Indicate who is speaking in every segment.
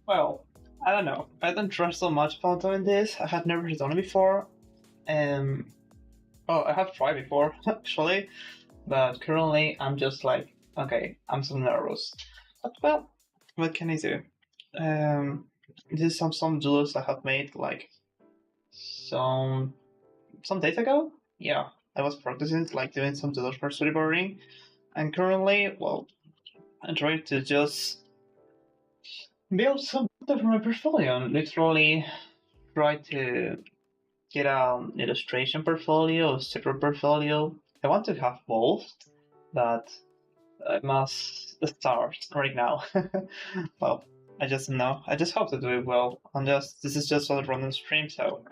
Speaker 1: Well, I don't know. I don't trust so much about doing this. I have never done it before. Um, oh, I have tried before actually, but currently I'm just like, okay, I'm so nervous. But well, what can I do? Um, this is some doodles I have made like some some days ago. Yeah, I was practicing like doing some doodles for storyboarding, and currently, well, I'm trying to just build something for my portfolio. Literally, try to get an illustration portfolio, a sticker portfolio. I want to have both, but I must start right now. Well, I just know. I just hope to do it well. And just this is just a random stream, so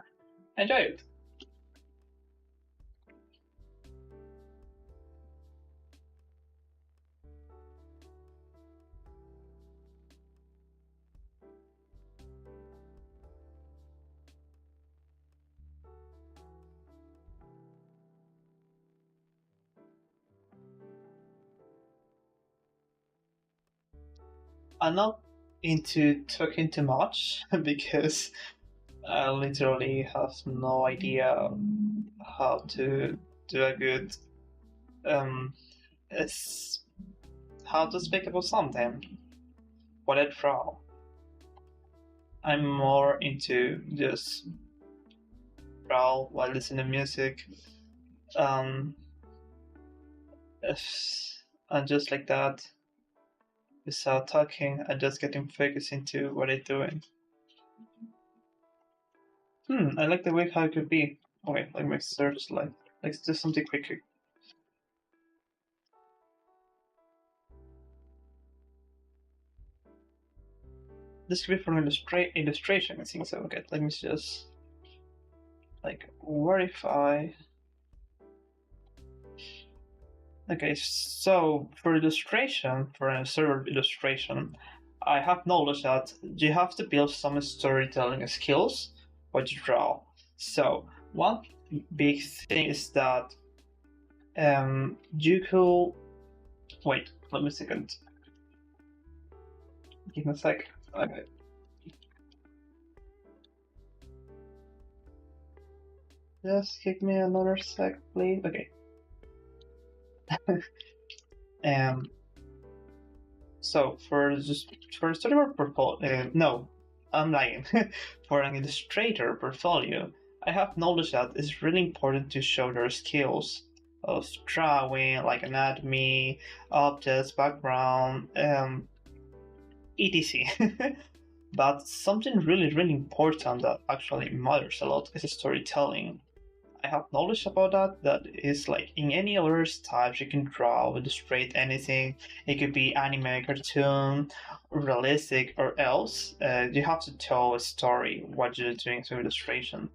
Speaker 1: enjoy it. I'm not into talking too much because I literally have no idea how to do a good um it's how to speak about something. What I draw. I'm more into just draw while listening to music. Um, and just like that, without talking, and just getting focused into what I'm doing. I like the way how it could be. Okay, like my search, like let's do something quicker. This could be for an illustration, I think so. Okay, let me just like what if I okay, so for illustration, for a server illustration, I have knowledge that you have to build some storytelling skills when you draw. So one big thing is that you could wait. Let me a second. Give me a sec. Okay. Just give me another sec, please. Okay. um. So for a storyboard portfolio, no, I'm lying. For an illustrator portfolio, I have knowledge that it's really important to show their skills of drawing, like anatomy, objects, background, etc. But something really important that actually matters a lot is storytelling. I have knowledge about that. That is like in any other types you can draw, illustrate anything. It could be anime, cartoon, realistic, or else. You have to tell a story what you're doing through illustration,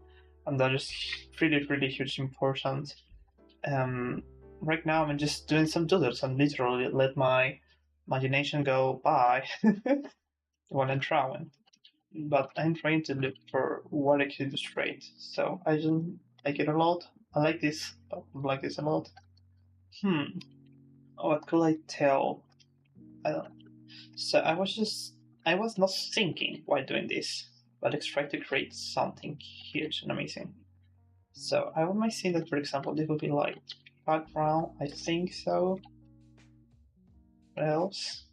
Speaker 1: and that is really huge important. Um, right now I'm just doing some doodles and literally let my imagination go by while I'm drawing. But I'm trying to look for what I can illustrate. So I just like it a lot. I like this. I like this a lot. Hmm. What could I tell? I don't know. So I was not thinking while doing this, but I tried to create something huge and amazing. So I might say that, for example, this would be like background. I think so. What else?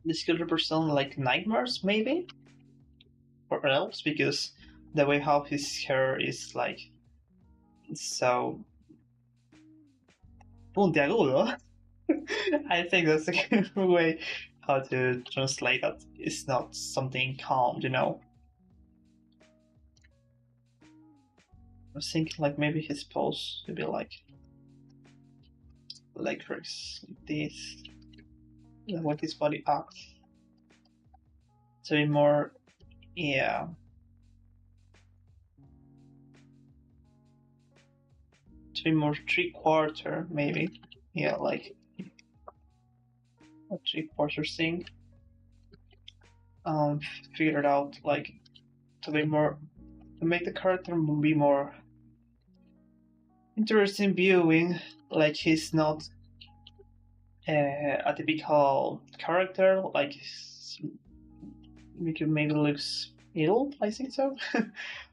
Speaker 1: This could represent like nightmares, maybe, or else because the way how his hair is like so puntiagudo. I think that's a good way how to translate that. It's not something calm, you know. I was thinking like maybe his pose could be like for this, what his body acts to be more, yeah, to be more 3/4 maybe, yeah, like a 3/4 thing. Um, Figured out like to be more to make the character be more interesting viewing. Like he's not a typical character, like make it maybe looks ill. I think so.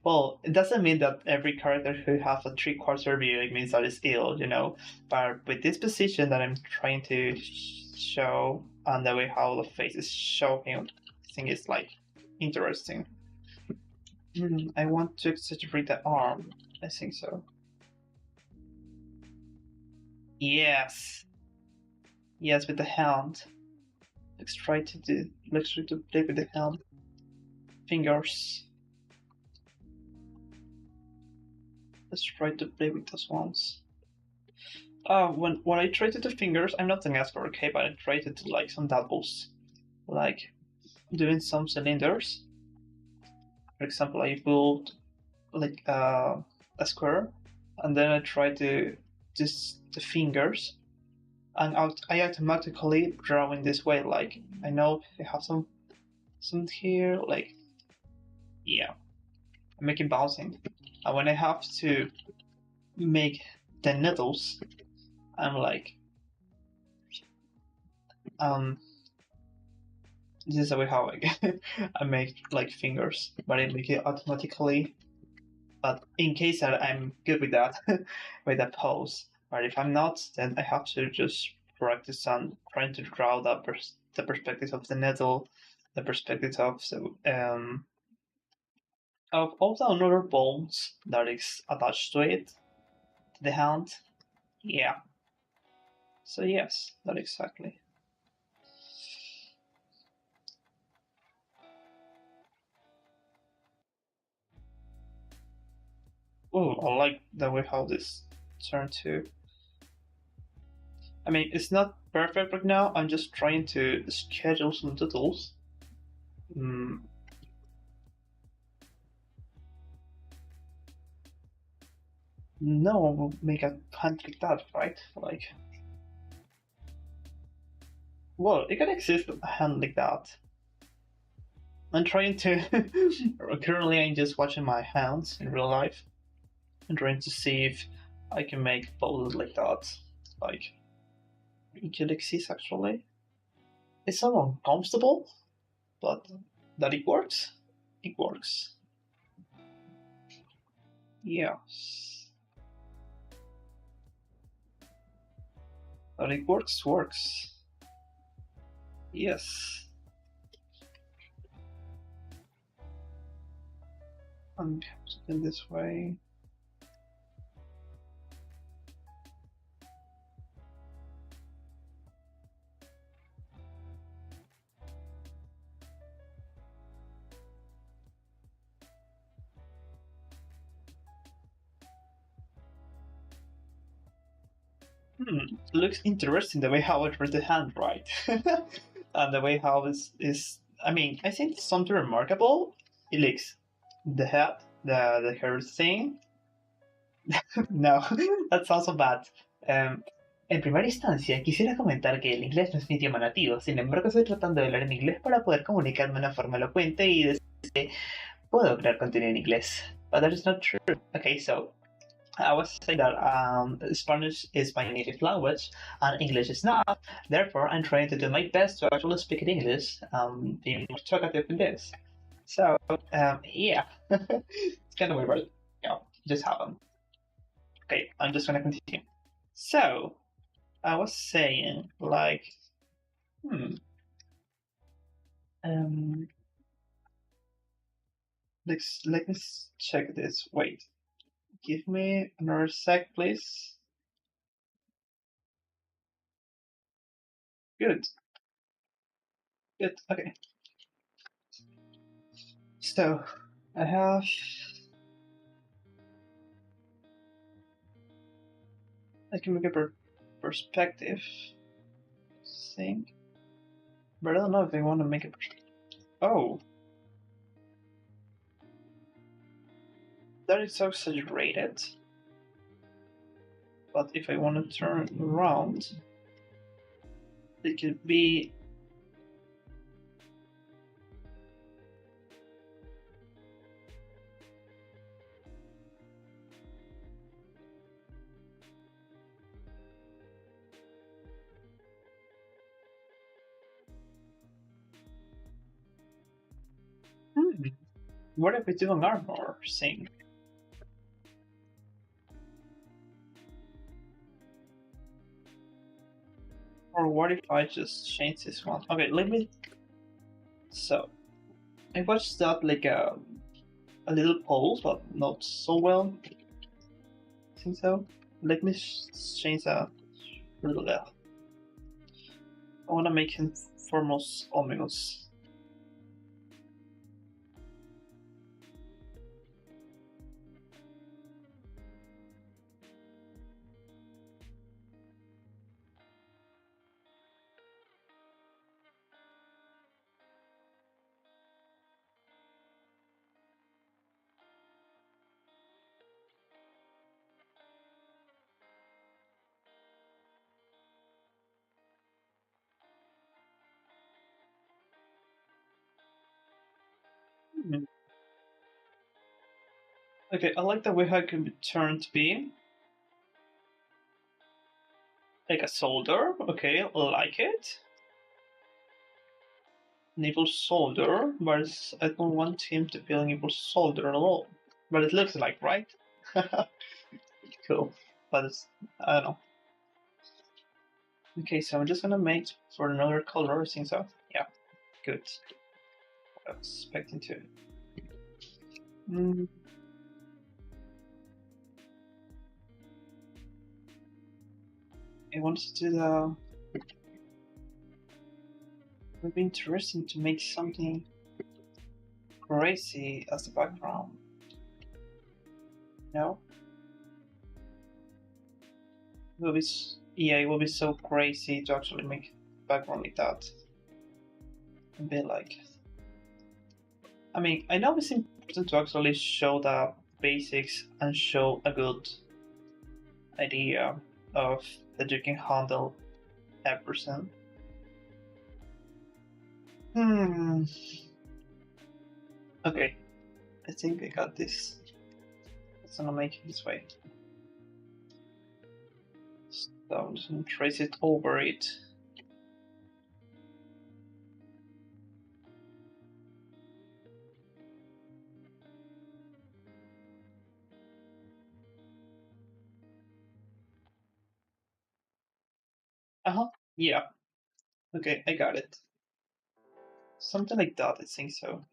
Speaker 1: Well, it doesn't mean that every character who has a 3/4 view it means that it's ill, you know. But with this position that I'm trying to show and the way how the face is showing, I think it's like interesting. I want to exaggerate the arm. I think so. Yes. Yes, with the hand. Let's try to play with the hand. Fingers. Let's try to play with those ones. When I try to do fingers, I'm not an expert, okay, but I try to do like some doubles, like doing some cylinders. For example, I build like a square, and then I try to just the fingers, and I automatically draw in this way. Like I know I have some here, like yeah, I make it bouncing, and when I have to make the needles, I'm like this is the way how I make like fingers, but I make it automatically. But in case that I'm good with that, with that pose, but if I'm not, then I have to just practice on trying to draw the perspective of the needle, the perspective of all the another bones that is attached to it, to the hand. Yeah. So yes, that exactly. Oh, I like the way how this turned to. I mean, it's not perfect right now. I'm just trying to schedule some titles. Mm. No one will make a hand like that, right? Like, well, it can exist a hand like that. I'm trying to. Currently, I'm just watching my hands in real life and trying to see if I can make poses like that. Like, it could exist actually. It's so uncomfortable, but that it works. It works. Yeah. That it works. Yes. And in this way. Looks interesting the way how it was the hand, right? And the way how is I mean, I think it's something remarkable. It looks the head, the hair thing. No, that sounds so bad. En primera instancia, quisiera comentar que el inglés no es mi idioma nativo, sin embargo estoy tratando de hablar en inglés para poder comunicarme de una forma elocuente y decir que puedo crear contenido en inglés. But that is not true. Okay, so I was saying that Spanish is my native language and English is not. Therefore, I'm trying to do my best to actually speak in English, being more talkative in this. So, yeah, it's kind of weird, but yeah, just happened. Okay, I'm just gonna continue. So, I was saying, like, hmm, um, let me check this. Wait, give me another sec, please. Good. Good. Okay. So, I have. I can make a perspective thing, but I don't know if I want to make it. Oh, that is so exaggerated. But if I want to turn around, it could be. What if we do an armor thing? Or what if I just change this one? Okay, let me. So I watched that like a little poll, but not so well. I think so. Let me change that a little bit. I want to make him foremost Omegos. Hmm. Okay, I like that we have can be turned to be like a soldier. Okay, I like it. An evil soldier, but I don't want him to be an evil soldier at all. But it looks like, right? Cool. But it's, I don't know. Okay, so I'm just gonna make for another color, I think so. Yeah, good. I was expecting to. Mm. I wanted to do the. It would be interesting to make something crazy as the background. No? It will be, yeah, it will be so crazy to actually make background like that. And be like. I mean, I know it's important to actually show the basics and show a good idea of that you can handle everything. Hmm. Okay, I think I got this. It's gonna make it this way. So I'm just gonna trace it over it. Uh-huh. Yeah. Okay, I got it. Something like that, I think so.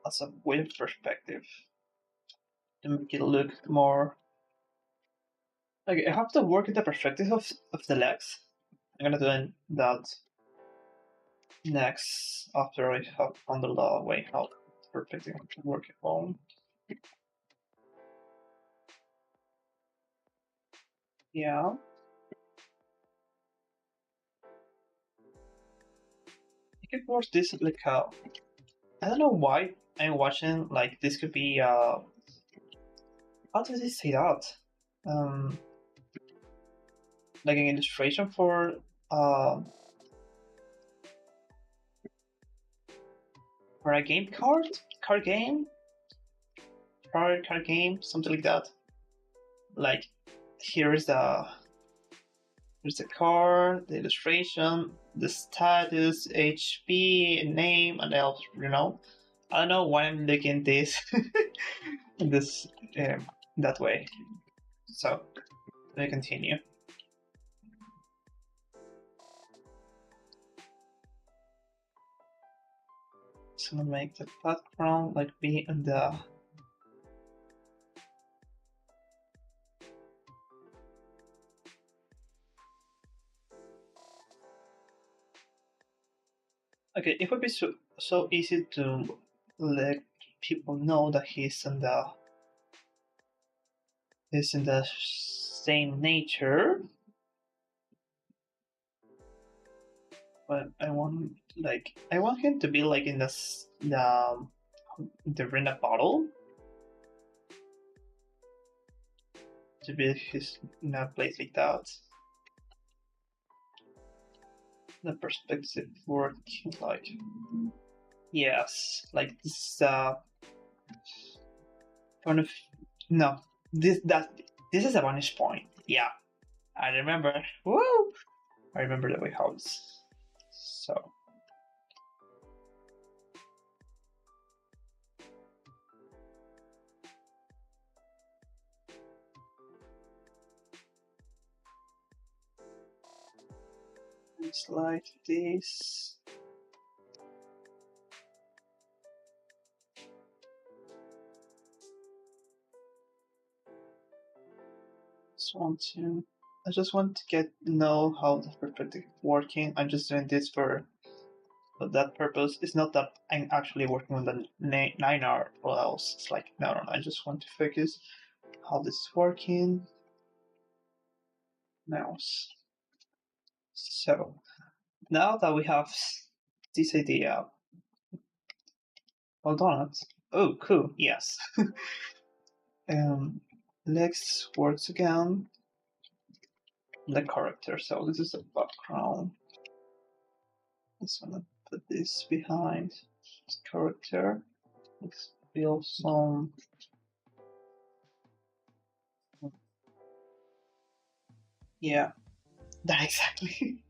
Speaker 1: As a wave perspective. To make it look more. Okay, I have to work at the perspective of the legs. I'm gonna do that next after I have handled the way how perspective to work it on. Yeah. I could watch this like I don't know why I'm watching like this could be how does it say that? Um like an illustration uh for a game card game card game something like that. Like here's the card, the illustration, the status, HP, name, and else. I don't know why I'm looking this this that way. So let me continue. So I'm gonna make the background like be in the. Okay, it would be so easy to let people know that he's in the same nature, but I want him to be like in the arena bottle to be his in a place like that. The perspective working like yes, like this kind of no this is a bonus point. Yeah, I remember. Woo! I remember the way house. So It's like this. I just want to know how the perspective is working. I'm just doing this for that purpose. It's not that I'm actually working with the 9R or else. It's like, no, I just want to focus how this is working. Mouse. So, now that we have this idea, hold on. Oh, cool, yes. Let's work again the character. So this is the background. Just gonna put this behind the character. Let's build some. Yeah, that exactly.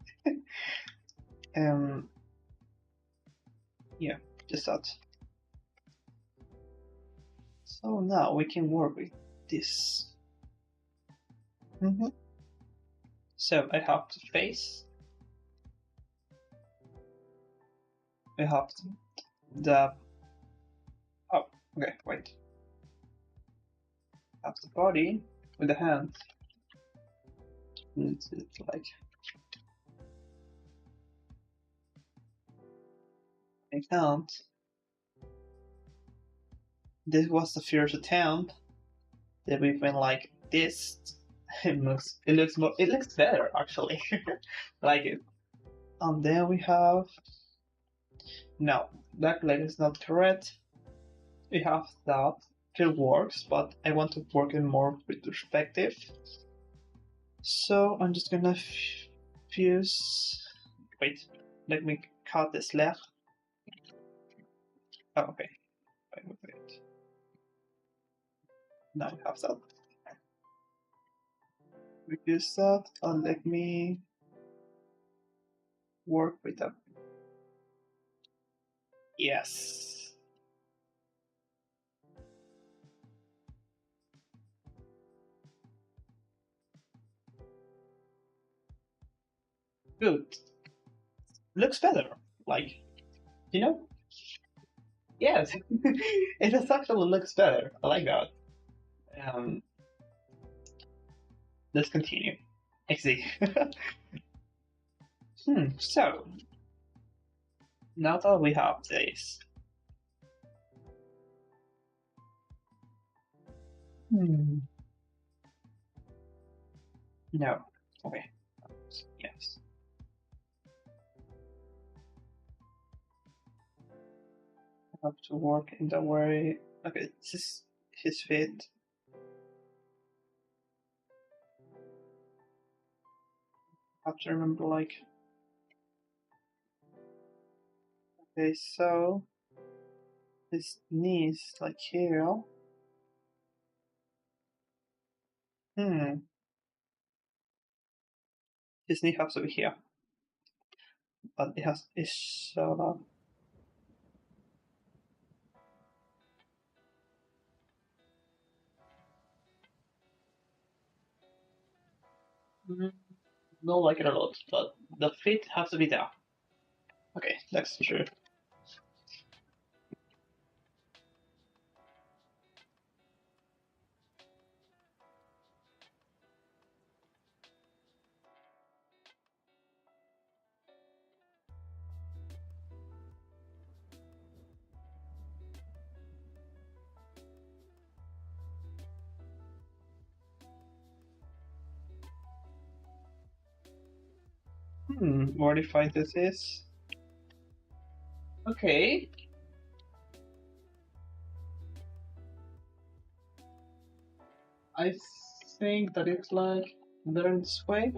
Speaker 1: Yeah, just that. So now we can work with this. So I have the face. I have the. Oh, okay, wait. I have the body with the hand. It's like. I can't. This was the first attempt that we've been like this. It looks better actually. Like it. And then we have no, that leg is not correct. We have that. It works, but I want to work it more with perspective. So I'm just gonna fuse. Wait, let me cut this left. Oh, okay. Wait. Now we have that. Reduce that, and let me work with that. Yes. Good. Looks better. Like, you know? Yes. It just actually looks better. I like that. Let's continue. XD. So, now that we have this. No. Okay. Yes. I have to work in the way. Okay, this is his feet. I have to remember, like. Okay, so. His knees, like here. His knee has to be here. But it's so. Don't like it a lot, but the feet have to be there. Okay, that's true. Modify this is. Okay. I think that it's like better in this way.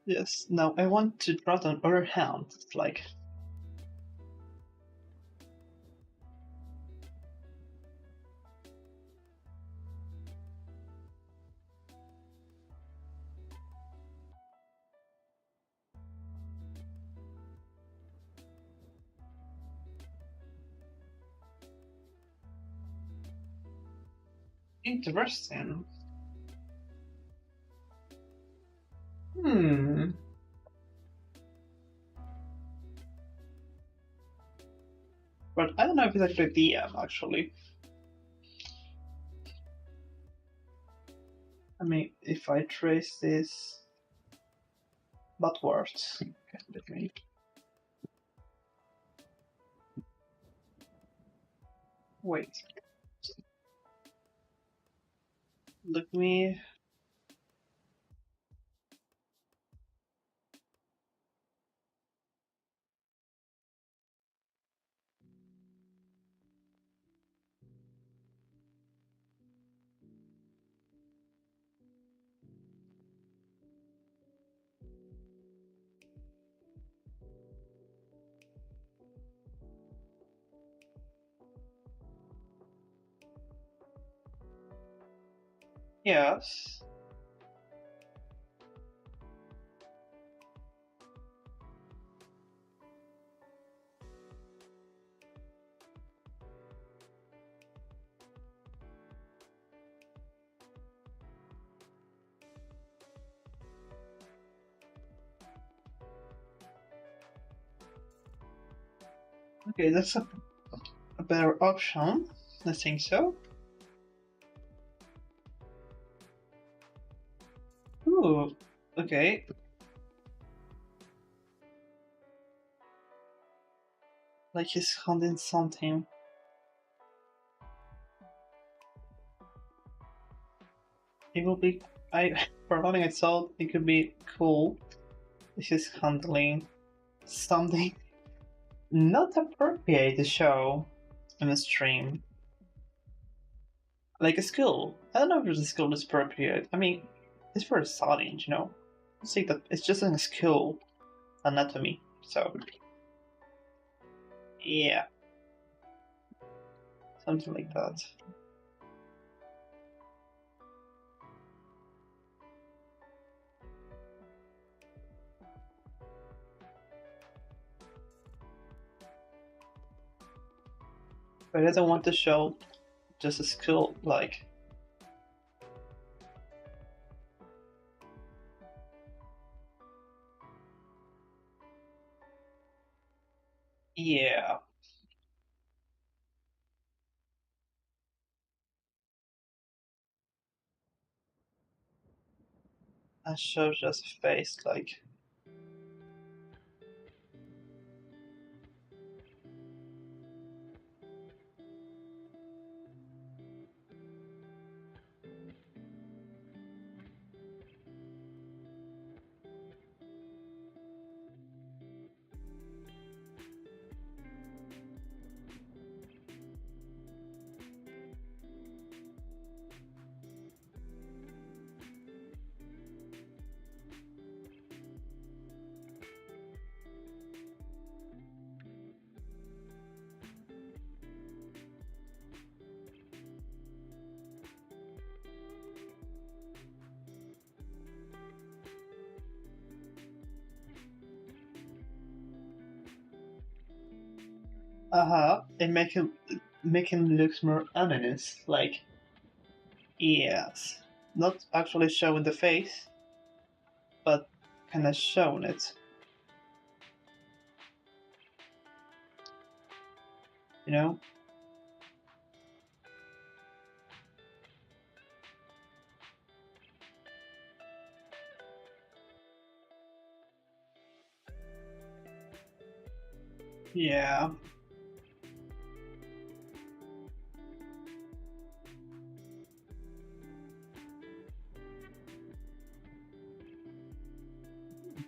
Speaker 1: Yes, now I want to draw the other hand. It's like. Interesting. Hmm. But I don't know if it's actually DM actually. I mean, if I trace this, but words. Okay, let me. Wait. Let me. Yes. Okay, that's a better option. I think so. Ooh. Okay. Like he's hunting something. It will be. For something I thought it could be cool. This is handling something not appropriate to show in a stream. Like a skill. I don't know if the skill is appropriate. I mean, it's for starting, you know? Let's say that it's just a skill anatomy. So, yeah, something like that. But I don't want to show just a skill like. Yeah. I show just a face like. And make him look more ominous, like. Yes. Not actually showing the face, but kinda showing it. You know? Yeah.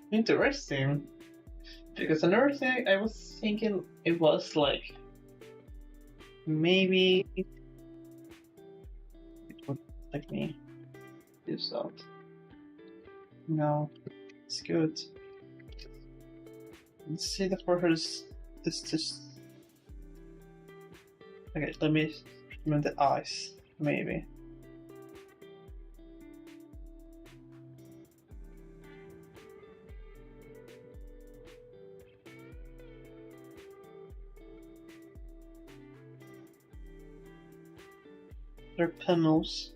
Speaker 1: Interesting. Because another thing I was thinking it was like maybe it would like me do that. No, it's good. Let's see the forehead is just okay. Let me remove the eyes, maybe. Their panels.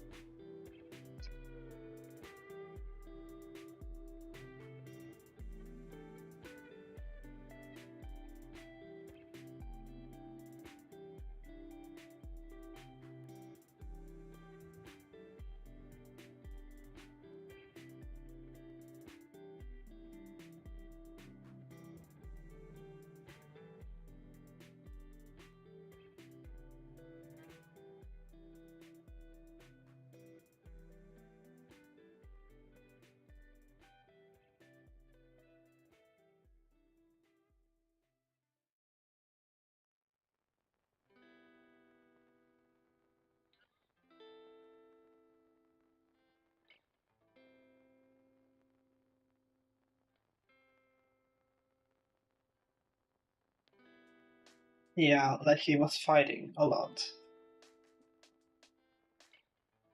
Speaker 1: Yeah, like he was fighting a lot.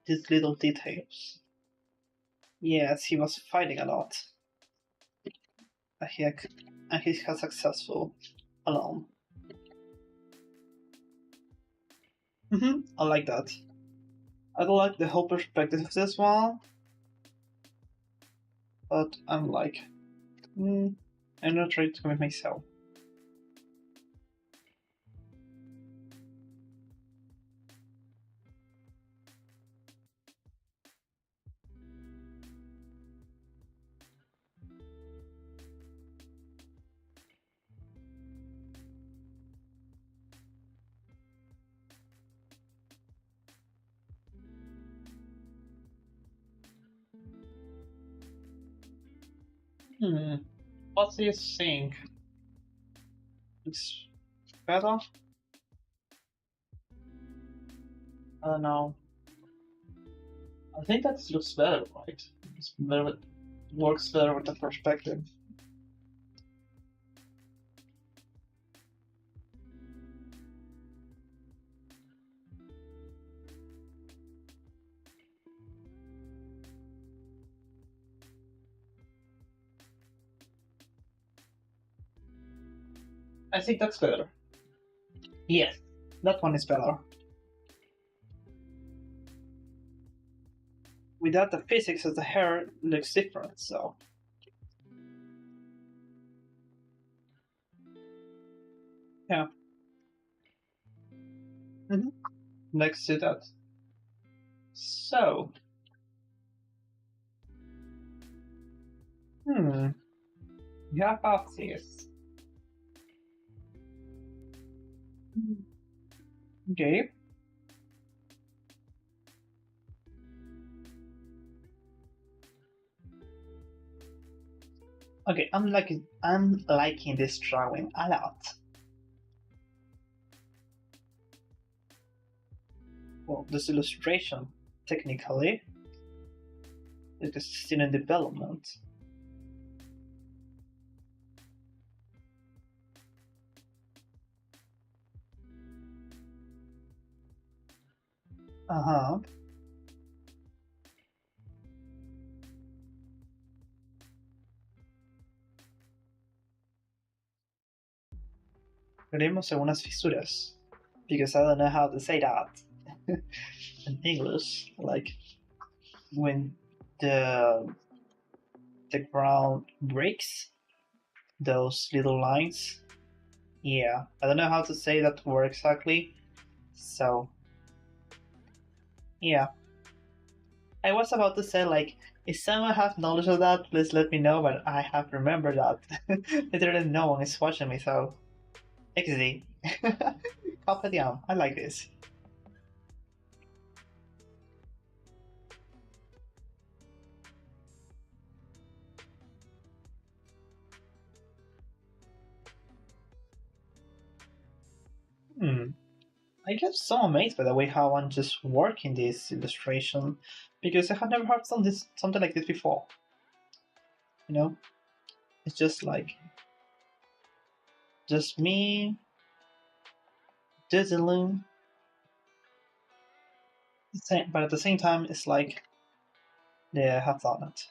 Speaker 1: These little details. Yes, he was fighting a lot. And he got successful alone. I like that. I don't like the whole perspective of this one, but I'm like, I'm not trying to commit myself. What do you think? It's better? I don't know. I think that looks better, right? It's better, works better with the perspective. I think that's better. Yes, that one is better. Without the physics of the hair, looks different, so. Yeah. Let's do that. So. Yeah, about this. Okay. Okay, I'm liking this drawing a lot. Well, this illustration, technically, it is still in development. Uh-huh. Veremos algunas fisuras, because I don't know how to say that in English. Like when the the ground breaks, those little lines. Yeah, I don't know how to say that word exactly. So yeah, I was about to say like, if someone have knowledge of that, please let me know. But I have remembered that literally no one is watching me, so XD. Carpe diem. I like this. I get so amazed by the way how I'm just working this illustration because I have never heard something like this before. You know, it's just like just me doodling, but at the same time, it's like they have done it.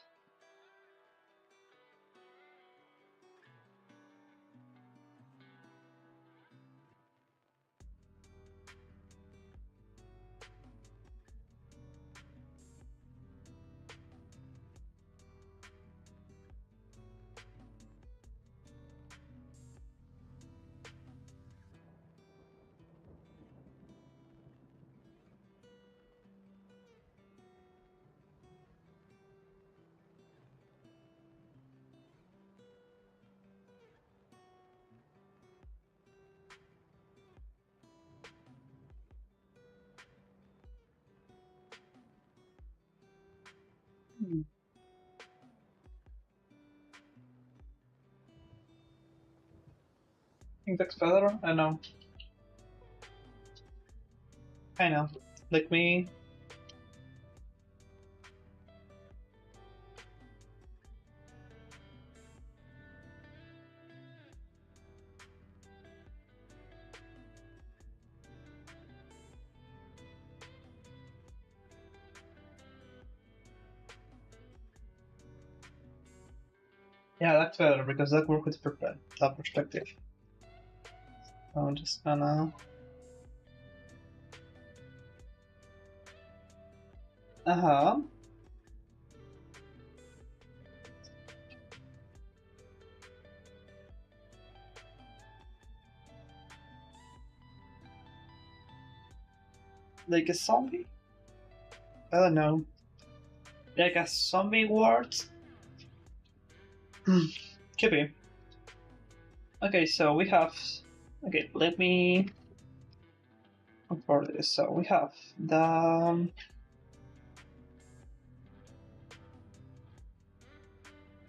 Speaker 1: think that's better? I know. I know. Like me. Yeah, that's better because that works with that perspective. So I'm just gonna. Uh huh. Like a zombie? I don't know. Like a zombie ward? Could be. Okay, so we have. Okay, let me for this. So we have the.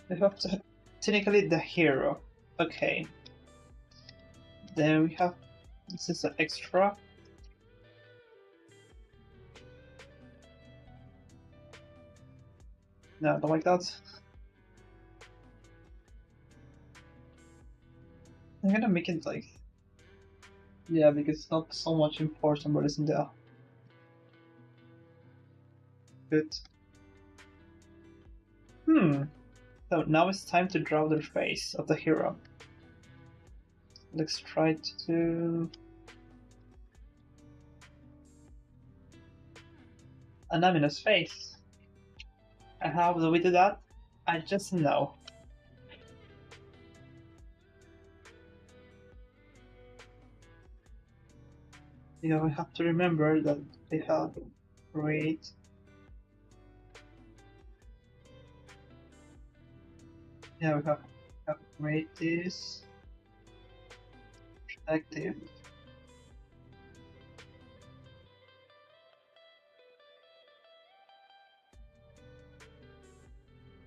Speaker 1: We have technically the hero. Okay. Then we have. This is an extra. No, I don't like that. I'm gonna make it like. Yeah, because it's not so much important, but it's in there. Good. So now it's time to draw the face of the hero. Let's try to do an ominous face. And how do we do that? I just know. You know, we have to remember that they have great. Yeah, we have great this perspective.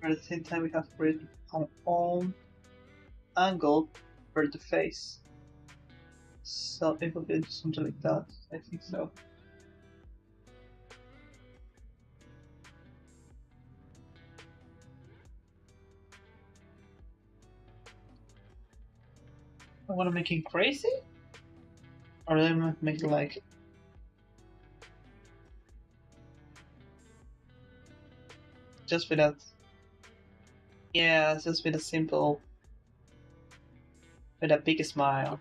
Speaker 1: But at the same time, we have great our own angle for the face. So it will be something like that. I think so. I want to make it crazy, or then make it like just with that. Yeah, just with a simple, with a big smile.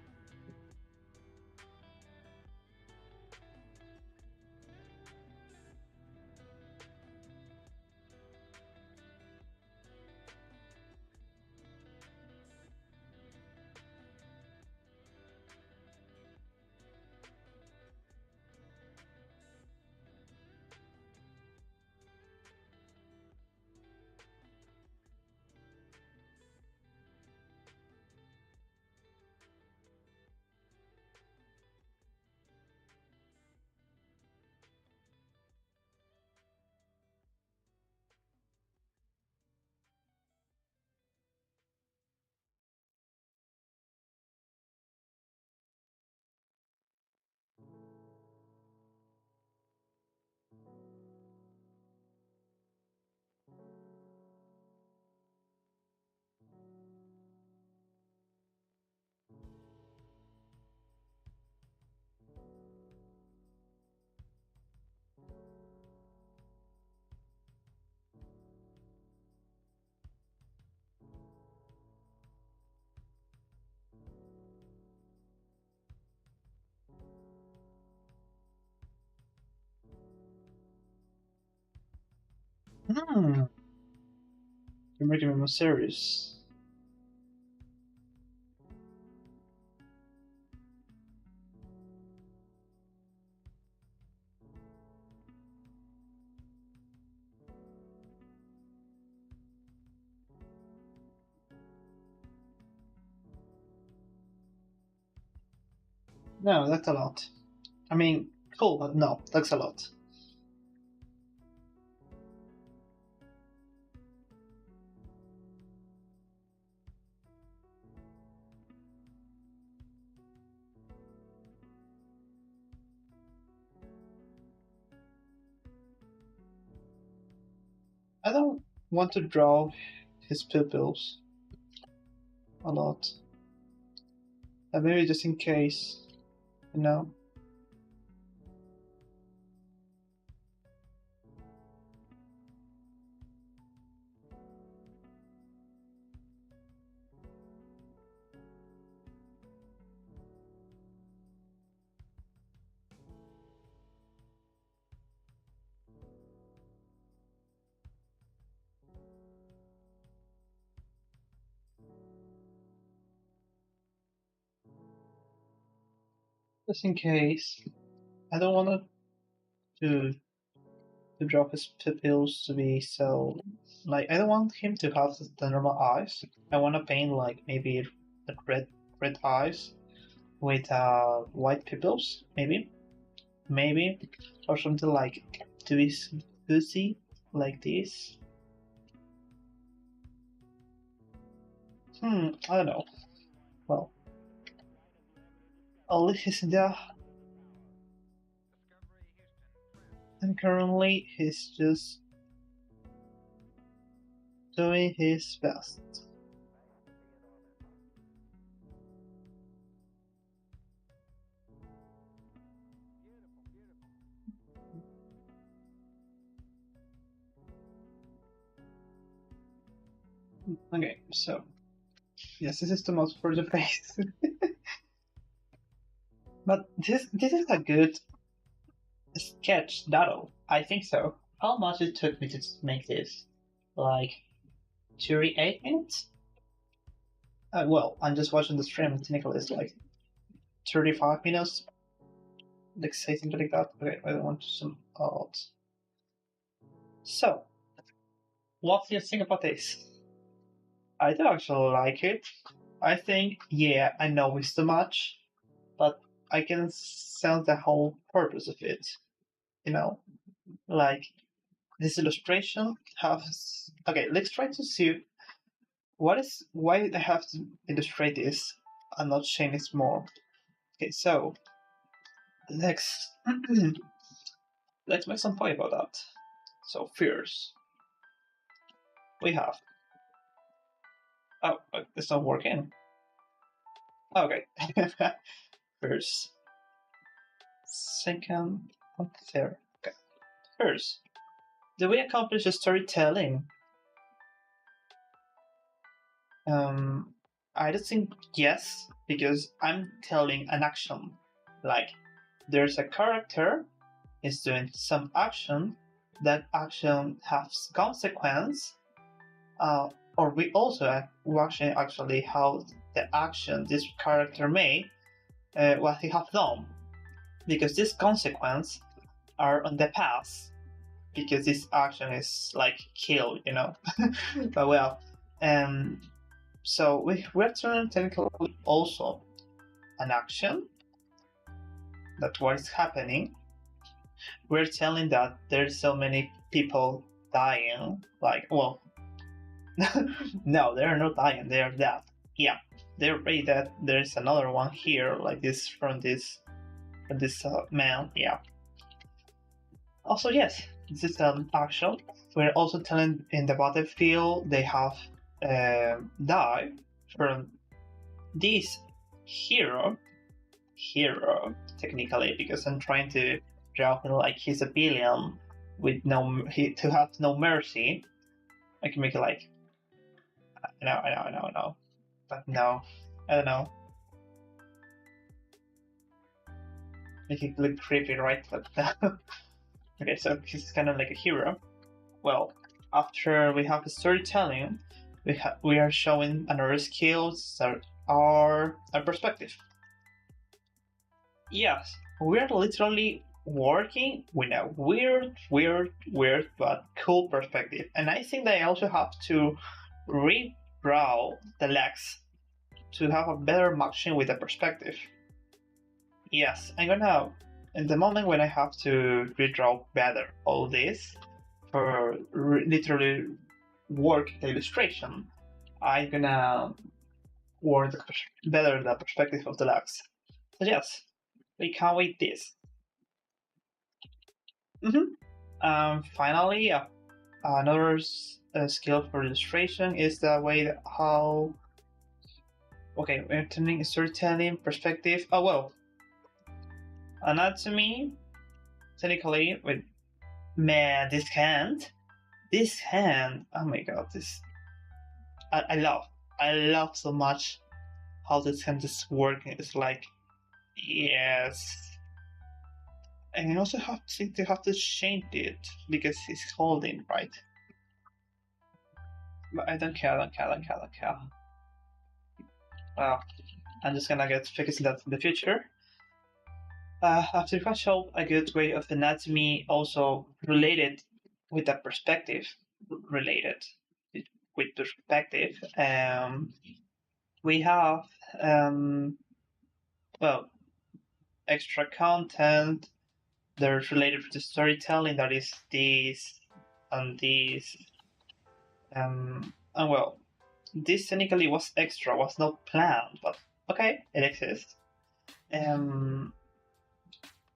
Speaker 1: Hmm. You're making me more serious. No, that's a lot. I mean, cool, but no, that's a lot. I don't want to draw his pupils a lot. Maybe just in case, you know. Just in case. I don't want to draw his pupils to be so like I don't want him to have the normal eyes. I want to paint like maybe red eyes with white pupils, maybe, or something like to be fuzzy like this. I don't know. Well, I'll leave his in there. And currently, he's just doing his best. Okay, so yes, this is too much for the face. But this is a good sketch doodle. I think so. How much it took me to make this? Like 38 minutes? Well, I'm just watching the stream. Technically, it's like 35 minutes. Like say something like that. Okay, I don't want some odds. So, what do you think about this? I do actually like it. I think, yeah, I know it's too much, but I can sense the whole purpose of it. You know, like this illustration has. Okay, let's try to see why I have to illustrate this and not change it more. Okay, so let's let's make some point about that. So first, we have. Oh, it's not working. Okay. First, second, and third. Okay. First, do we accomplish the storytelling? I just think yes, because I'm telling an action. Like, there's a character is doing some action. That action has consequence. Or we also watching actually how the action this character made, what he have done, because this consequence are on the past, because this action is like kill, you know. But well, so we're turning technically also an action. That's what is happening. We're telling that there's so many people dying. Like, well, no, they're not dying. They are dead. Yeah, they're already dead. There's another one here, like this from this man. Yeah. Also, yes, this is an action. We're also telling in the battlefield they have died from this hero technically, because I'm trying to draw him like he's a villain with to have no mercy. I can make it like I know, but no, I don't know. Make it look creepy, right? But okay, so he's kind of like a hero. Well, after we have the storytelling, we are showing another skills that are a perspective. Yes, we're literally working with a weird but cool perspective, and I think that I also have to redraw the legs to have a better matching with the perspective. Yes, I'm gonna, in the moment when I have to redraw better all this for literally work the illustration, I'm gonna work better the perspective of the legs. So yes, we can't wait this. Finally, Another skill for illustration is the way that how. Okay, we're turning storytelling perspective. Oh well, anatomy. Technically, with man, this hand. Oh my god, this I love so much how this hand is working. It's like, yes, and you also have to change it because he's holding right. But I don't care. Well, I'm just gonna get fixing that in the future. After Threshold, a good way of anatomy also related with the perspective, related with perspective. We have well, extra content. There's related to storytelling that is this and this. And well, this technically was extra, was not planned, but okay, it exists.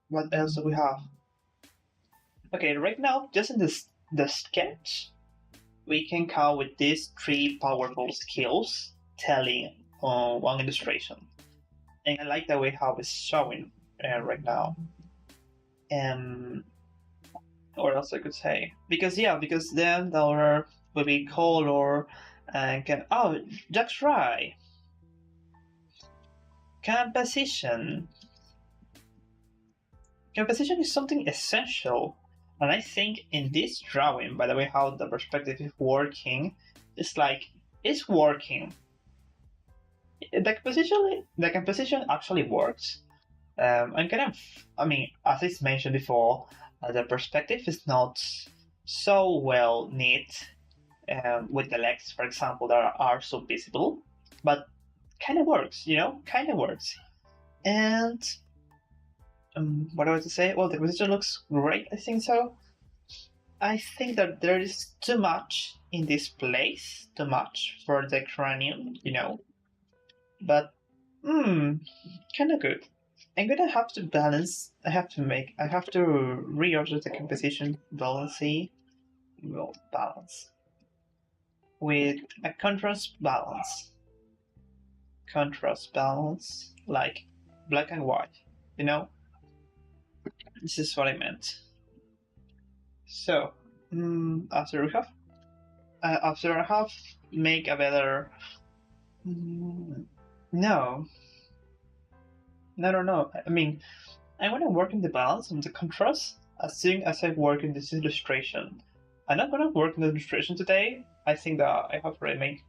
Speaker 1: What else do we have? Okay, right now, just in the sketch, we can count with these 3 powerful skills telling on one illustration. And I like the way how it's showing right now. Or else I could say, because then there will be color and that's right. Composition is something essential, and I think in this drawing, by the way, how the perspective is working, it's like it's working. The composition actually works. And as I mentioned before, the perspective is not so well knit with the legs, for example, that are so visible, but kind of works, kind of works. And what do I have to say? Well, the composition looks great, I think so. I think that there is too much in this place, too much for the cranium, but kind of good. I'm gonna have to balance. I have to reorder the composition balance with a contrast balance. Contrast balance, like black and white. This is what I meant. So after I have make a better. No. I mean, I want to work in the balance and the contrast as soon as I work in this illustration. I'm not gonna work in the illustration today. I think that I have already made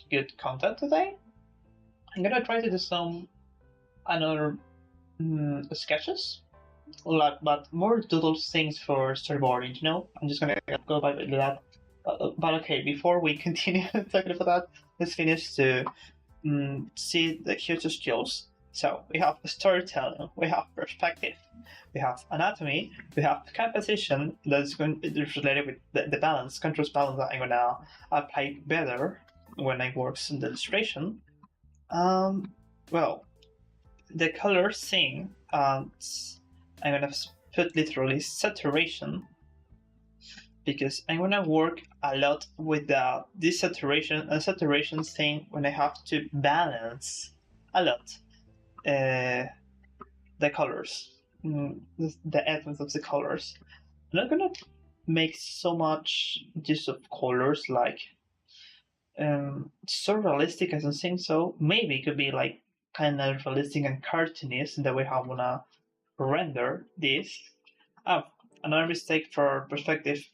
Speaker 1: good content today. I'm gonna try to do some another sketches, but more doodle things for storyboarding. I'm just gonna go by that. But okay, before we continue talking about that, let's finish to see the future skills. So we have storytelling, we have perspective, we have anatomy, we have composition that's related with the balance, contrast balance that I'm gonna apply better when I work in the illustration. Well, the color thing, I'm gonna put literally saturation, because I'm gonna work a lot with this saturation and saturation thing when I have to balance a lot the colors, the essence of the colors. I'm not gonna make so much use of colors like so realistic. I don't think so. Maybe it could be like kind of realistic and cartoonish in the way how I wanna render this. Another mistake for perspective.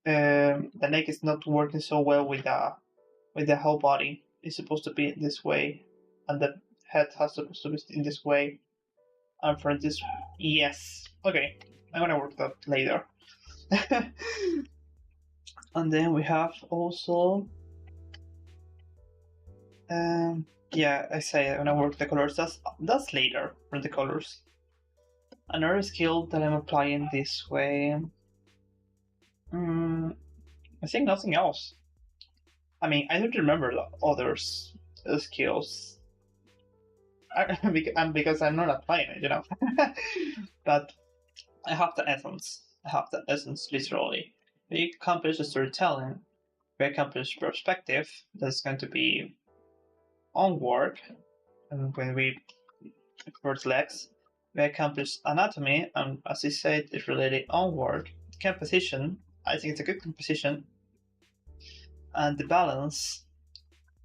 Speaker 1: The neck is not working so well with the whole body. It's supposed to be this way, and the head has supposed to be in this way. And for this, yes, okay, I'm gonna work that later. And then we have also, I say I'm gonna work the colors. That's later for the colors. Another skill that I'm applying this way. I think nothing else. I mean, I don't remember the others skills. Because I'm not applying it, But I have the essence. Literally. we accomplish the storytelling, we accomplish perspective, that's going to be onward, and when we towards legs, we accomplish anatomy, and as I said, it's related onward. Composition, I think it's a good composition, and the balance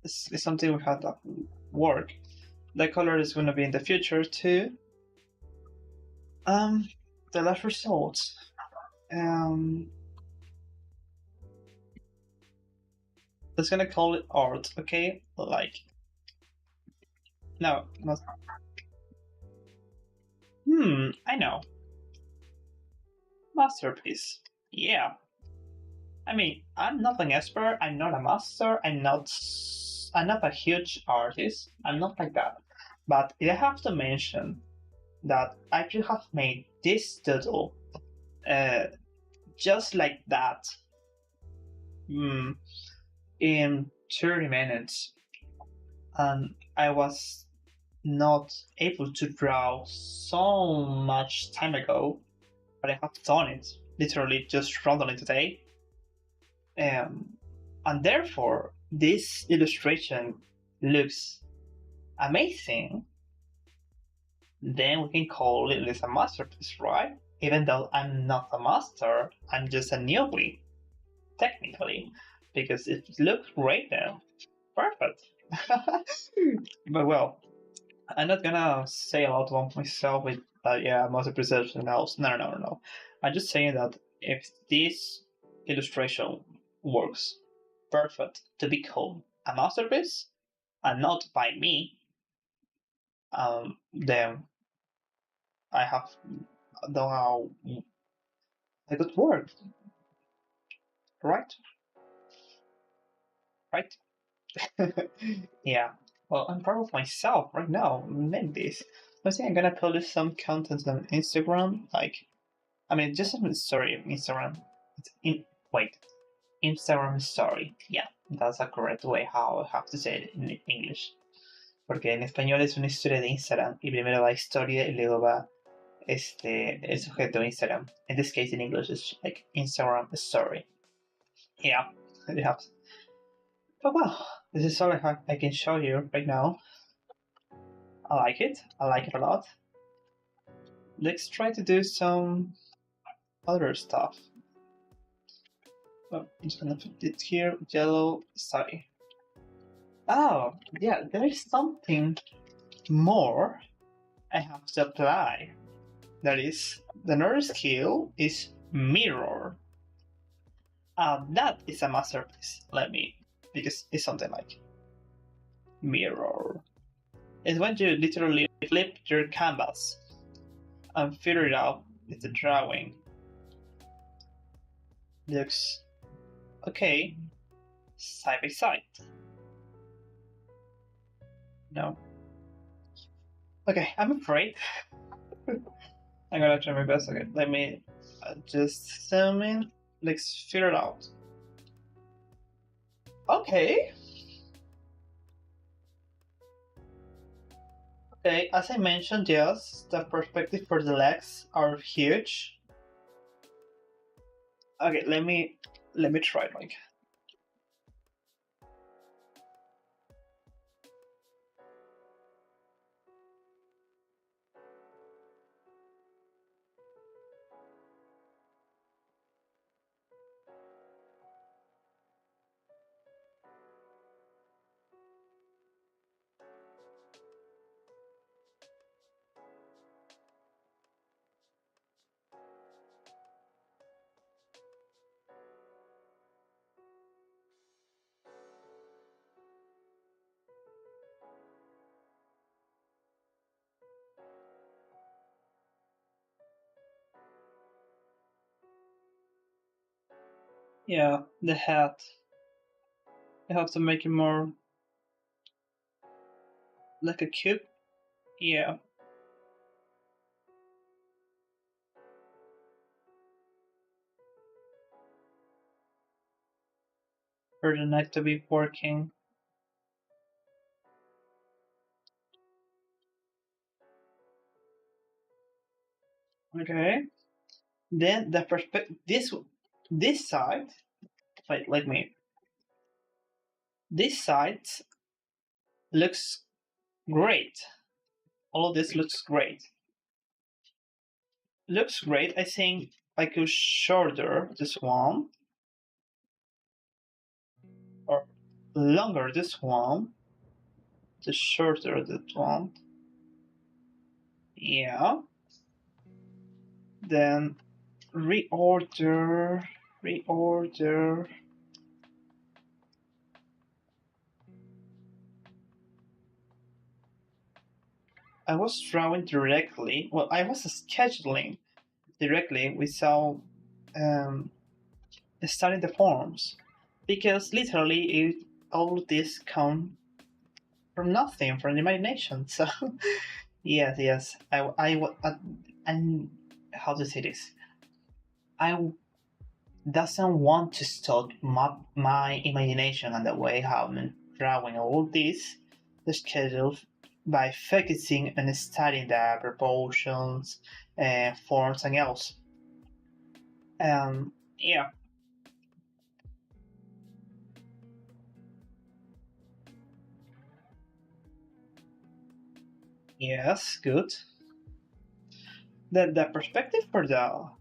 Speaker 1: is something we have to work. The color is going to be in the future too. Um, the last results. Um, let's gonna call it art, okay? Like, no, not. I know. Masterpiece. Yeah. I mean, I'm not an expert. I'm not a master. I'm not a huge artist. I'm not like that. But I have to mention that I should have made this doodle, uh, just like that, mm, in 30 minutes, and I was not able to draw so much time ago, but I have done it literally just randomly today. Um, and therefore, this illustration looks amazing. Then we can call it a masterpiece, right? Even though I'm not a master, I'm just a newbie, technically, because it looks great now. Perfect. But well, I'm not gonna say a lot about myself with yeah, masterpiece and everything else. No, no, no, no. I'm just saying that if this illustration works perfect to become a masterpiece and not by me, then I have done a good work, right? Right? Yeah. Well, I'm proud of myself right now. Made this. I think I'm gonna publish some content on Instagram. Like, I mean, just a story of Instagram. It's in wait, Instagram story. Yeah, that's a correct way how I have to say it in English. Porque en español es una historia de Instagram y primero va historia y luego va el sujeto Instagram. In this case, in English, it's like Instagram story. Yeah, it helps. But well, this is all I can show you right now. I like it. I like it a lot. Let's try to do some other stuff. Oh, I'm just gonna put it here. Yellow study. Oh, yeah, there is something more I have to apply. That is, the another skill is mirror. That is a masterpiece. Let me, because it's something like mirror. It's when you literally flip your canvas and figure it out with the drawing. Looks okay, side by side. No. Okay, I'm afraid. I'm gonna try my best. Okay, let me just zoom in. Let's figure it out. Okay. Okay, as I mentioned, yes, the perspective for the legs are huge. Okay, let me try it, like. Yeah, the hat. I have to make it more like a cube. Yeah. For the neck to be working. Okay. Then the perspective. This This side, wait, let me. This side looks great. All of this looks great. Looks great. I think I could shorter this one or longer this one. The shorter that one. Yeah. Then reorder. I was drawing directly. Well, I was scheduling directly without um, studying the forms because literally all this come from nothing, from the imagination. So yes. And how to say this? I doesn't want to stop my imagination and the way how I'm drawing all this the schedule by focusing and studying the proportions, forms, and else. Yeah, yes, good. The perspective for the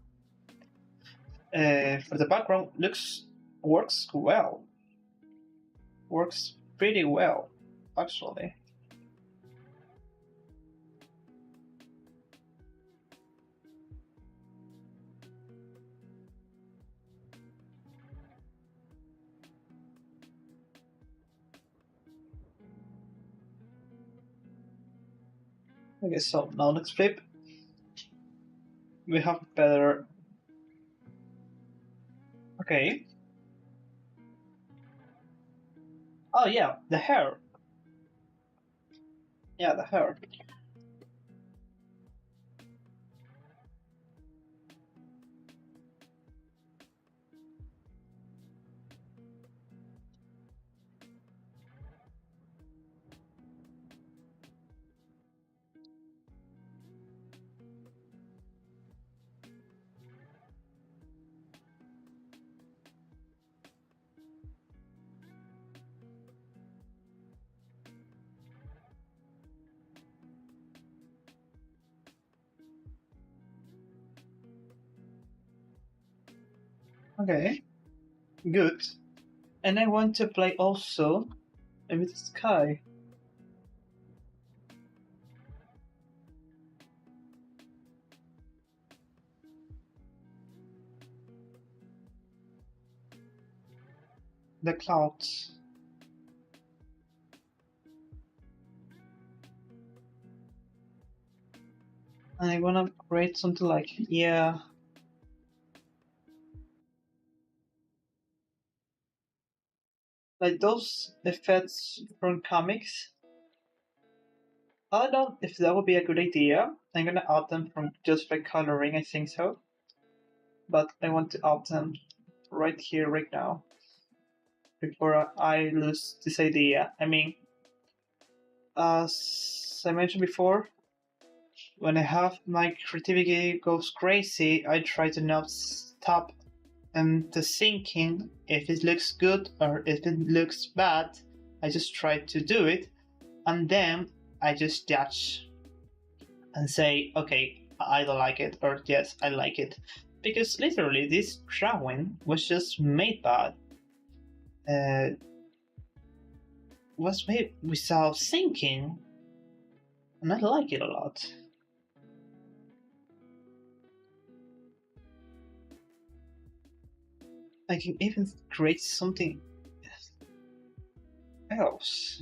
Speaker 1: background looks works well, works pretty well, actually. Okay, so now let's flip. We have better. Okay. Oh yeah, the hair. Yeah, the hair. Okay, good. And I want to play also with the sky. The clouds. And I wanna create something like, yeah, like those effects from comics. I don't know if that would be a good idea. I'm gonna add them from just by coloring, I think so. But I want to add them right here, right now, before I lose this idea. I mean, as I mentioned before, when I have my creativity goes crazy, I try to not stop and the thinking if it looks good or if it looks bad. I just try to do it, and then I just judge and say, okay, I don't like it, or yes, I like it. Because literally, this drawing was just made bad. Uh, was made without thinking, and I like it a lot. I can even create something else.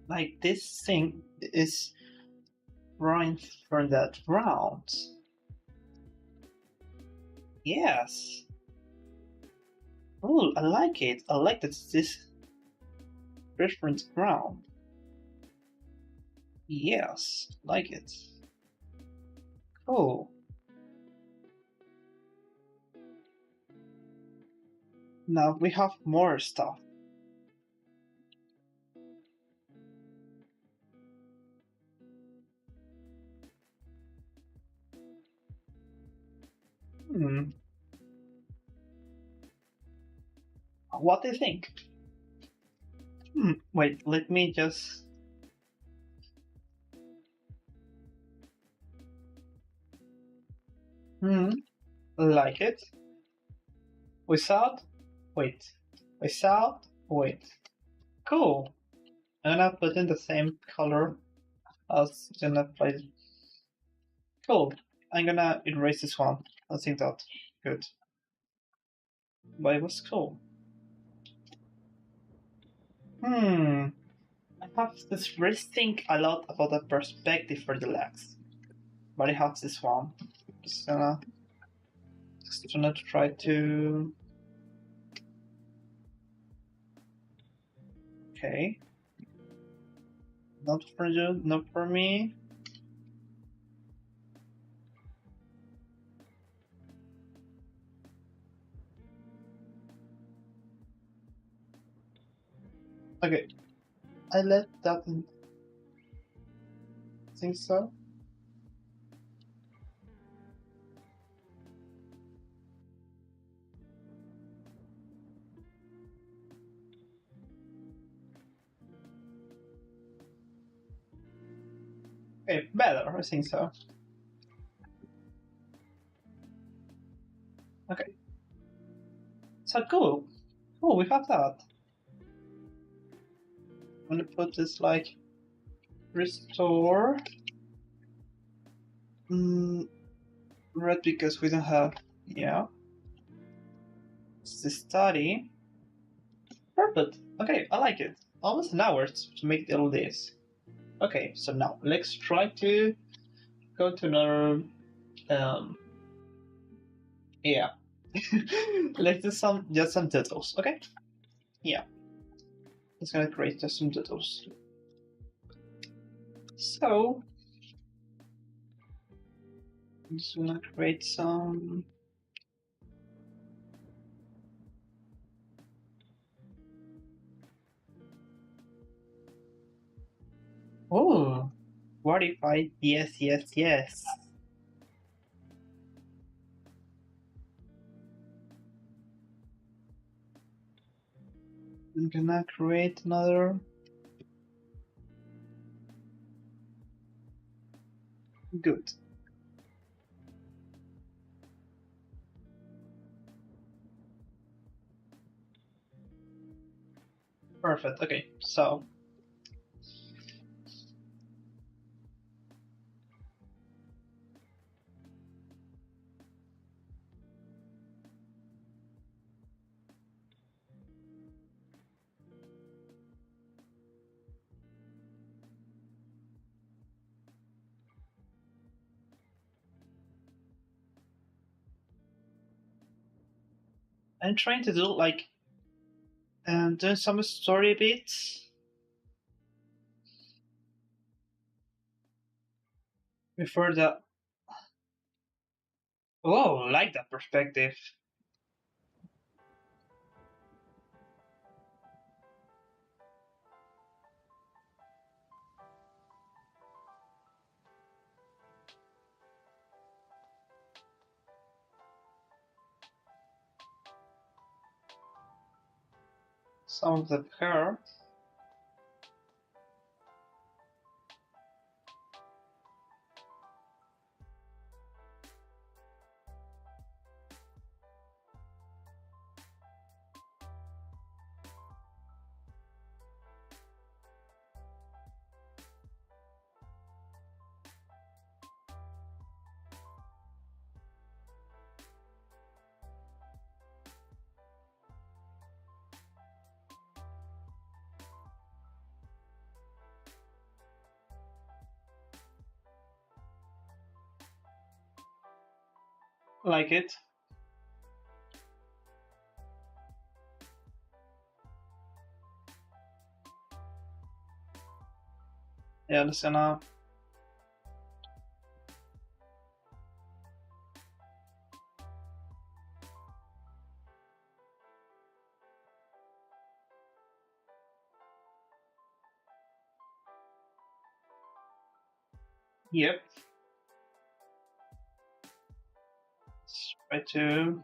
Speaker 1: Like this thing is drawing from that ground. Yes. Oh, I like it. I like that this reference ground. Yes, like it. Cool. Now we have more stuff. Hmm. what do you think? Wait, let me just. Like it. Without. Wait. Without. Wait. Cool. I'm gonna put in the same color as gonna play. Cool. I'm gonna erase this one. I think that good. But it was cool. I have this really think a lot about the perspective for the legs. But I have this one. Just gonna try to. Okay. Not for you, not for me. Okay. I let that in. Think so. Okay, better. I think so. Okay. So cool. Cool, we have that. I'm gonna put this like restore. Red because we don't have. Yeah. It's the study. Perfect. Okay, I like it. Almost an hour to make all this. Okay, so now let's try to go to another. Yeah. Let's do just some details. Okay. Yeah. It's gonna create just some details. So I'm just gonna create some. Oh, what if I? Yes, yes, yes. I'm gonna create another. Good. Perfect. Okay, so. I'm trying to do like doing some story bits before the. Oh, like that perspective. Some of the hair. Like it. Yeah, just gonna. Yep. Try to.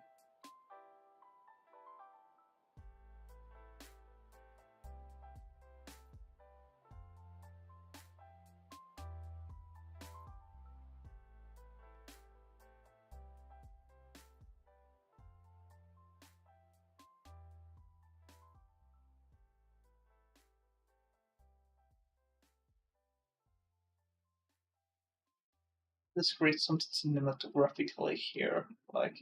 Speaker 1: Let's create something cinematographically here, like.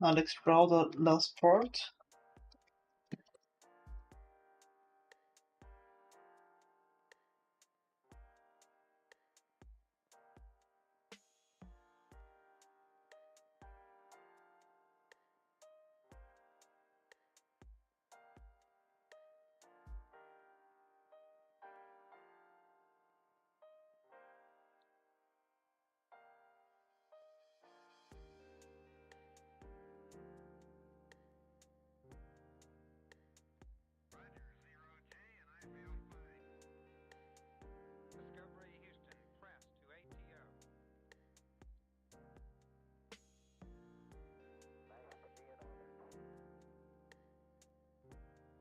Speaker 1: Now let's draw the last part.
Speaker 2: Discovery Houston, press to ATO.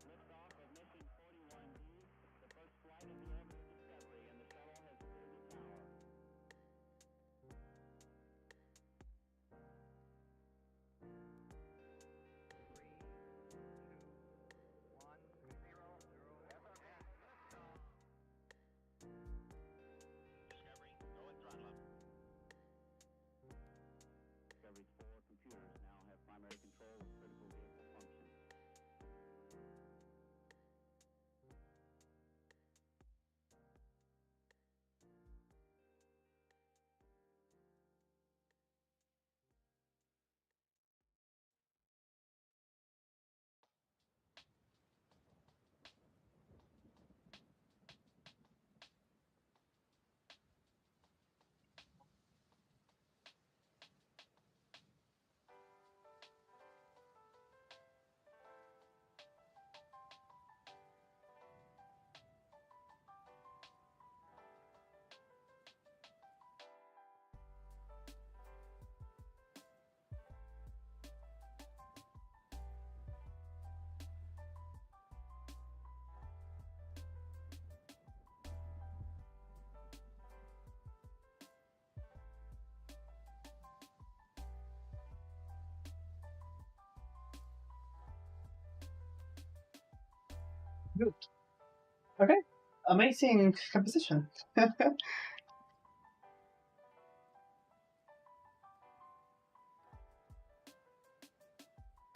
Speaker 3: Liftoff of mission 41D, the first flight of the orbiter Discovery, and the shuttle has cleared the tower.
Speaker 2: 3, 2, 1, 0.
Speaker 3: Discovery's 4 computers now have primary control of critical vehicle functions.
Speaker 1: Good. Okay. Amazing composition.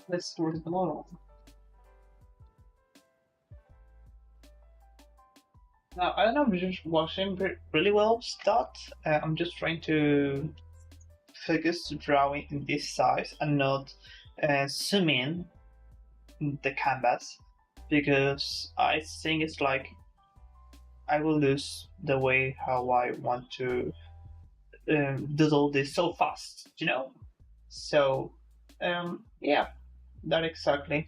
Speaker 1: Let's start the model. Now, I don't know if you're just watching really well start. I'm just trying to focus the drawing in this size and not zoom in the canvas, because I think it's like I will lose the way how I want to doodle this so fast, you know? So, yeah, that exactly.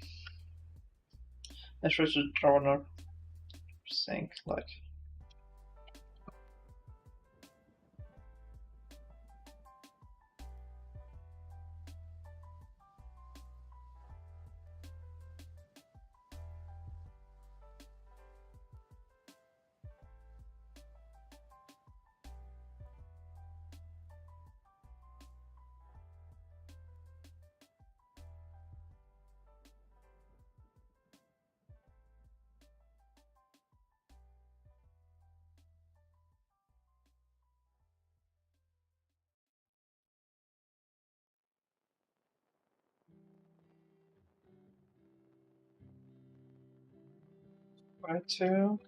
Speaker 1: Let's just draw another thing like. Try to.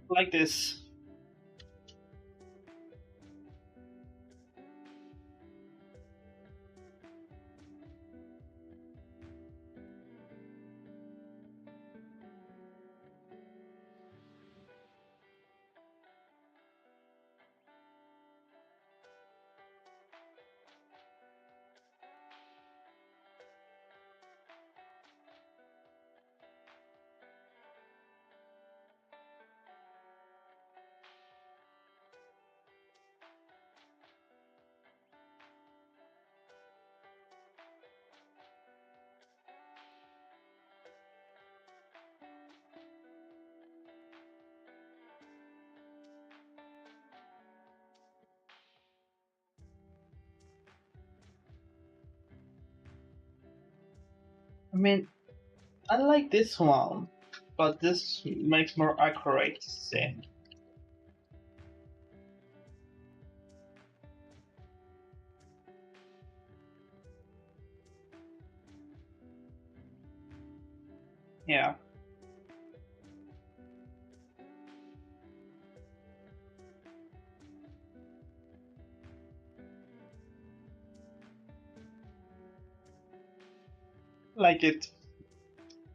Speaker 1: Like this. I mean, I like this one, but this makes more accurate scene. Yeah. Like it.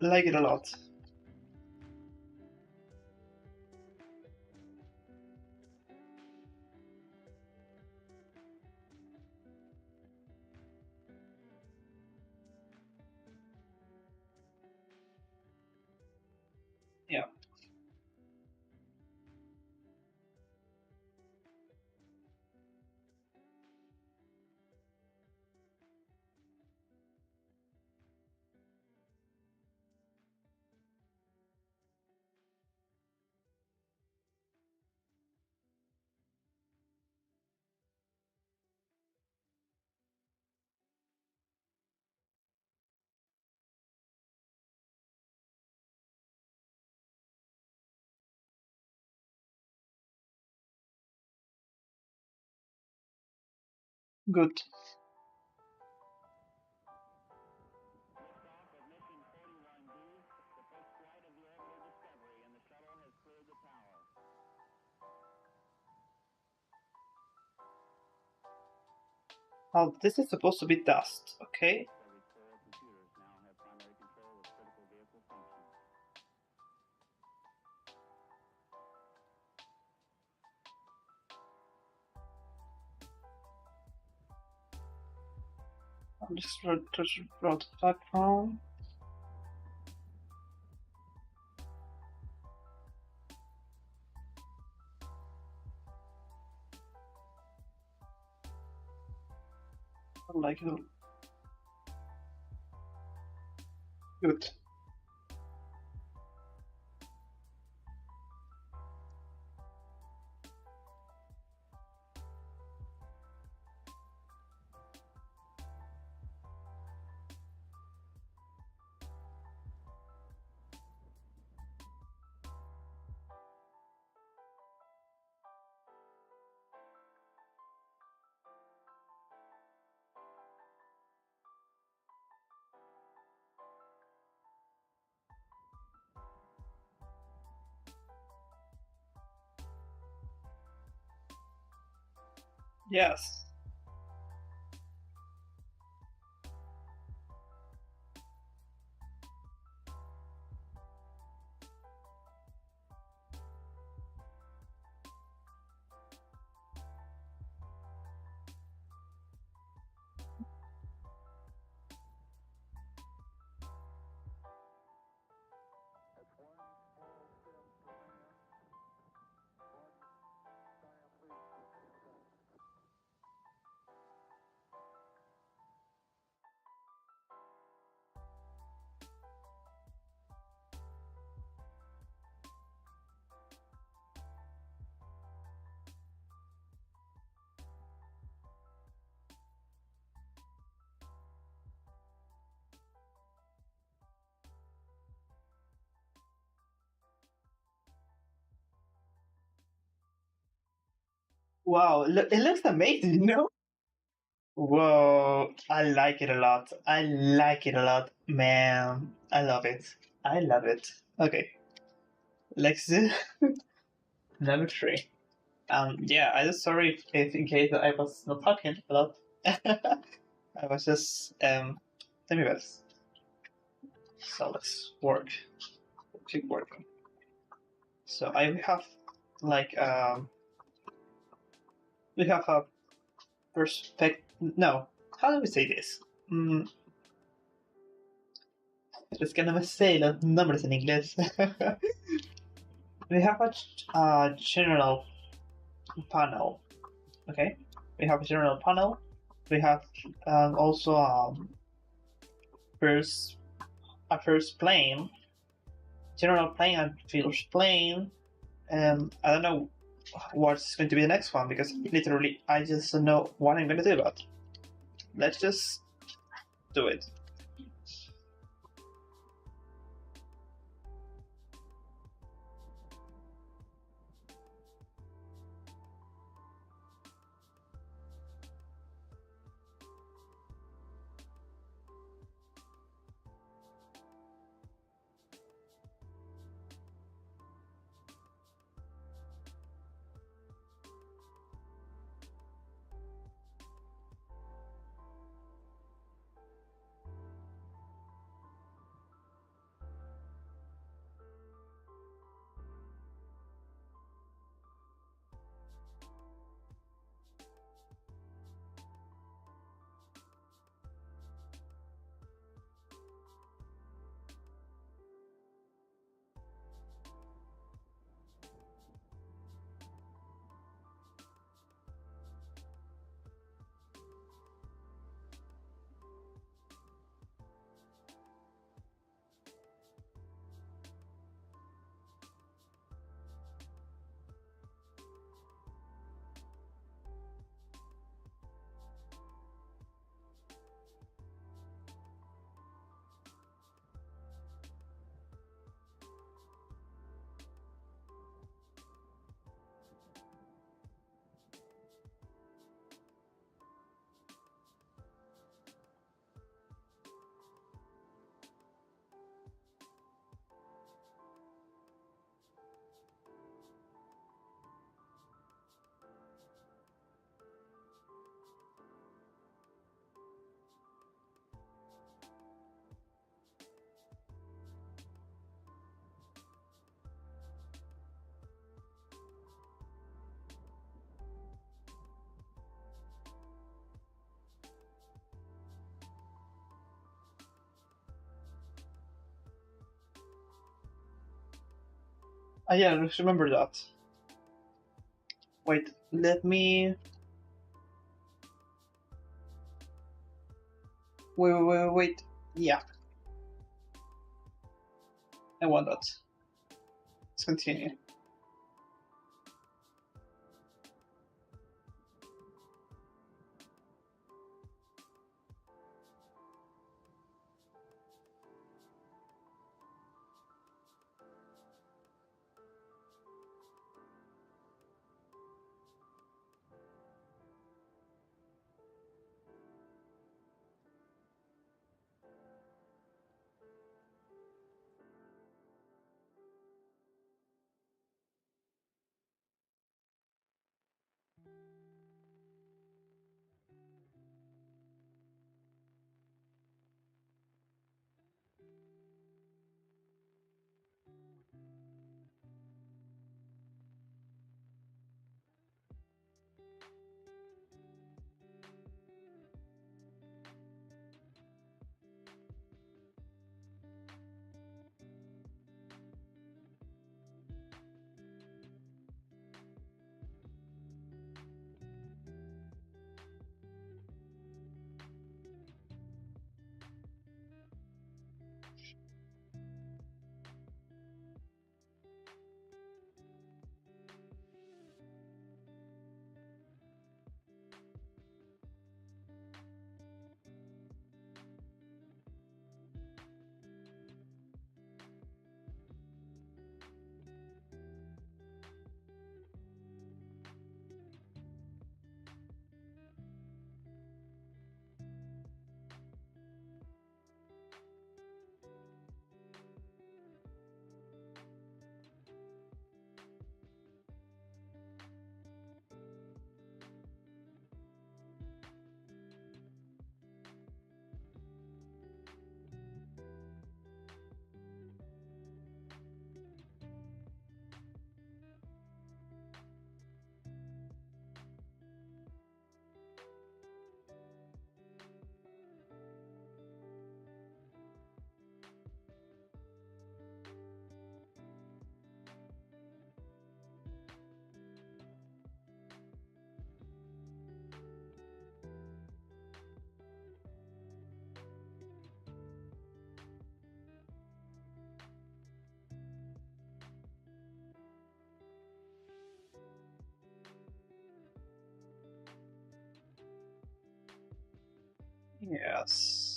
Speaker 1: Like it a lot. Yeah. Good.
Speaker 3: Liftoff of mission 41B, the first flight of the orbital Discovery, and the shuttle has cleared the tower.
Speaker 1: Now, this is supposed to be dust, okay?
Speaker 3: Discovery's core computers now have primary control of critical vehicle functions.
Speaker 1: I'm just going to draw the background. I like it. Good. Yes. Wow, it looks amazing, you know? Whoa, I like it a lot. I like it a lot, man. I love it. I love it. Okay, let's do number three. Yeah, I just sorry if in case I was not talking a lot. I was just let me best. So let's work. Keep working. So I have like we have a perspective. No, how do we say this? Es que no me sé los nombres en inglés. We have a general panel. Okay, we have a general panel. We have also first a first plane, general plane, and first plane. I don't know what's going to be the next one because literally I just don't know what I'm going to do. But let's just do it. Yeah, just remember that. Wait, let me. Wait. Yeah, I want that. Let's continue. Yes.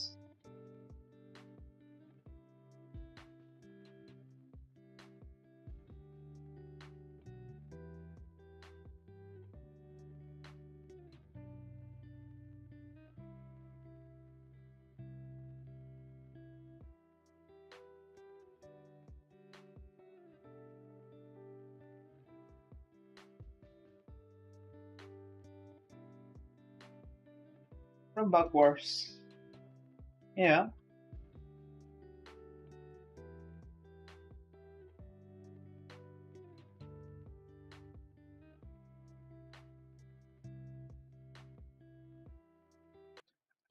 Speaker 1: From backwards. Yeah.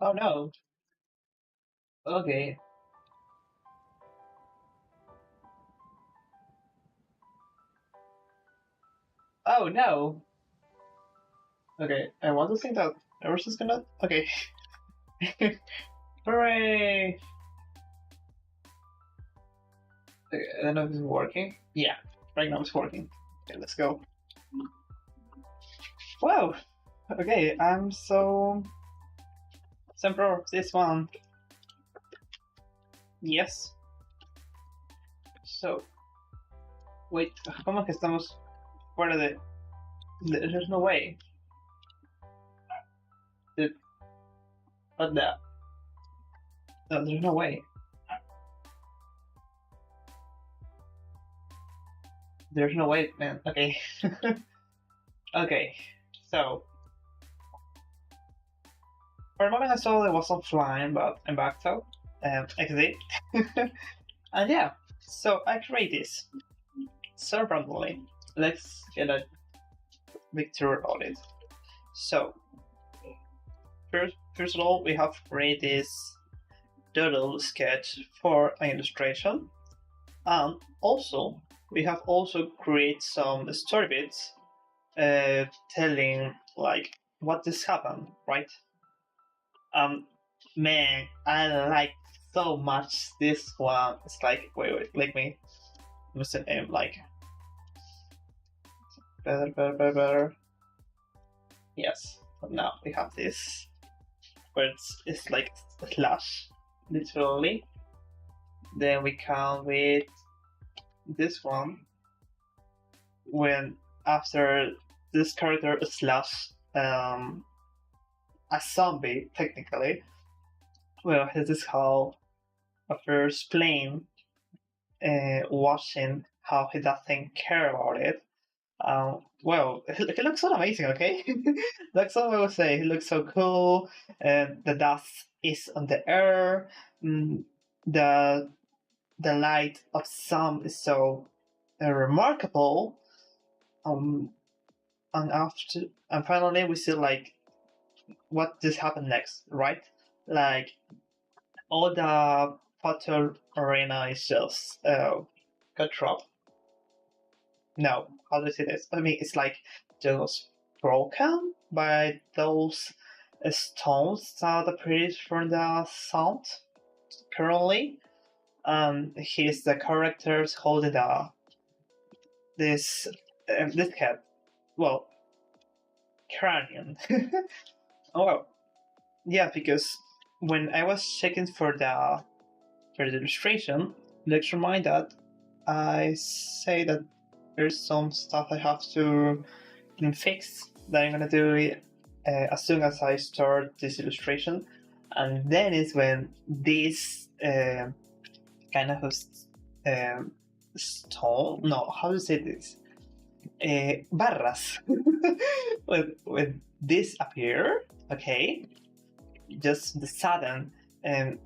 Speaker 1: Oh no. Okay. Oh no. Okay. I want to think that Eris is gonna. Okay. Hooray! Okay, I don't know if it's working. Yeah. Right now it's working. Okay, let's go. Wow. Okay, I'm so. Sempro, this one. Yes. So. Wait, ¿cómo que estamos fuera de. There's no way. What the? No, there's no way. There's no way, man. Okay. Okay. So. For a moment I thought it was offline, but I'm back though. Exit. And yeah. So I create this. So randomly. Let's get a picture of it. So. First of all, we have to create this doodle sketch for an illustration, and also we have also create some story bits telling like what this happened, right? Man, I like so much this one. It's like wait, let me Mr. M like better. Yes, but now we have this where it's like slash literally. Then we come with this one when after this character slash a zombie technically. Well, this is how after explain watching how he doesn't care about it. Well, he looks so amazing, okay? That's all I would say. He looks so cool, and the dust is on the air. The the light of sun is so remarkable. And after and finally we see like what just happened next, right? Like all the battle arena is just got dropped. No, how do I say this? I mean, it's like just broken by those stones that appeared from the sound currently. He's the characters holding this head, well, cranium. Oh well, yeah, because when I was checking for the illustration, let's remind that I say that there's some stuff I have to fix that I'm gonna do it as soon as I start this illustration, and then is when this kind of stone, no, how to say this, barras with this appear, okay, just the sudden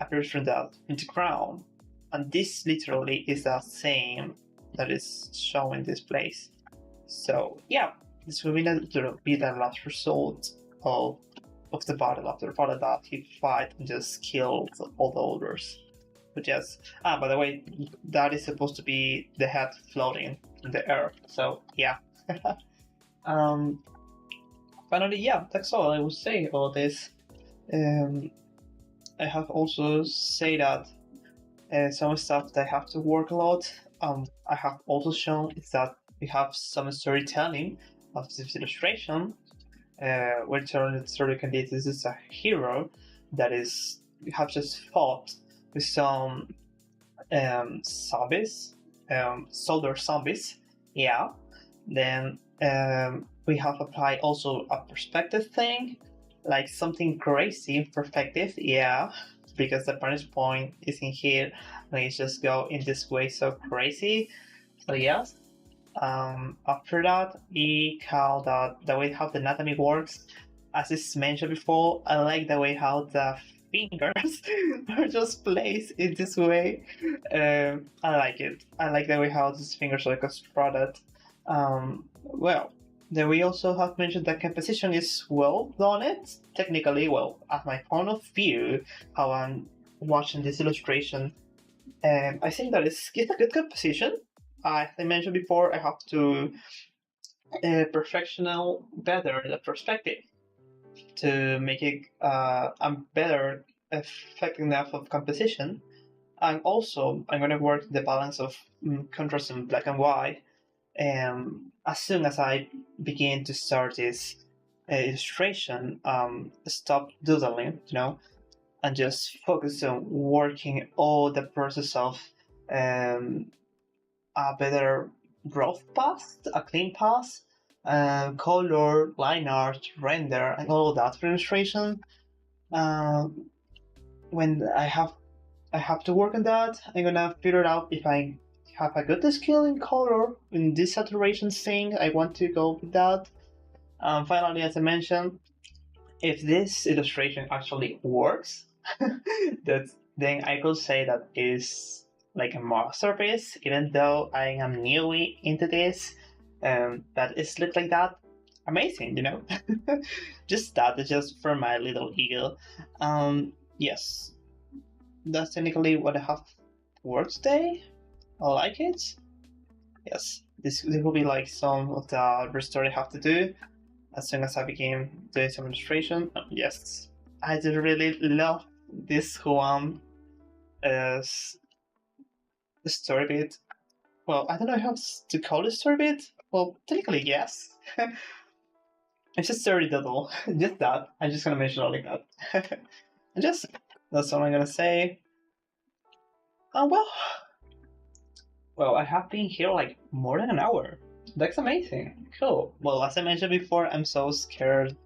Speaker 1: appears from the ground, and this literally is the same that is shown in this place. So yeah, this will be the last result of the battle, after the battle that he fight and just killed all the others. But yes, by the way, that is supposed to be the head floating in the air. So yeah. Finally, yeah, that's all I would say about this. I have also said that some stuff that I have to work a lot. I have also shown is that we have some storytelling of this illustration. We're telling the story candidate this is a hero that is have just fought with some zombies, soldier zombies. Yeah. Then we have applied also a perspective thing, like something crazy in perspective. Yeah, because the vantage point is in here, and it just go in this way so crazy. So yes. After that, how the way how the anatomy works, as is mentioned before, I like the way how the fingers are just placed in this way. I like it. I like the way how these fingers are constructed. Well, then we also have mentioned that composition is well done. It technically, well, at my point of view, how I'm watching this illustration, I think that it's a good composition. As I mentioned before, I have to perfectional better the perspective to make it a better effectiveness of composition. And also, I'm going to work the balance of contrast in black and white. As soon as I begin to start this illustration, stop doodling, and just focus on working all the process of a better rough path, a clean path, color, line art, render, and all of that for illustration. When I have to work on that, I'm gonna figure out if I have a good skill in color, in this saturation thing. I want to go with that. Finally, as I mentioned, if this illustration actually works, then I could say that is like a masterpiece, even though I am newly into this. That it looks like that. Amazing, just that, just for my little ego. Yes, that's technically what I have for today. I like it. Yes, this will be like some of the restore I have to do as soon as I begin doing some illustration. Yes, I just really love this one story bit. Well, I don't know how to call it story bit. Well, technically, yes. It's just story doodle. Just that. I'm just gonna mention it like that. Just that's all I'm gonna say. Oh well, I have been here like more than an hour. That's amazing. Cool. Well, as I mentioned before, I'm so scared.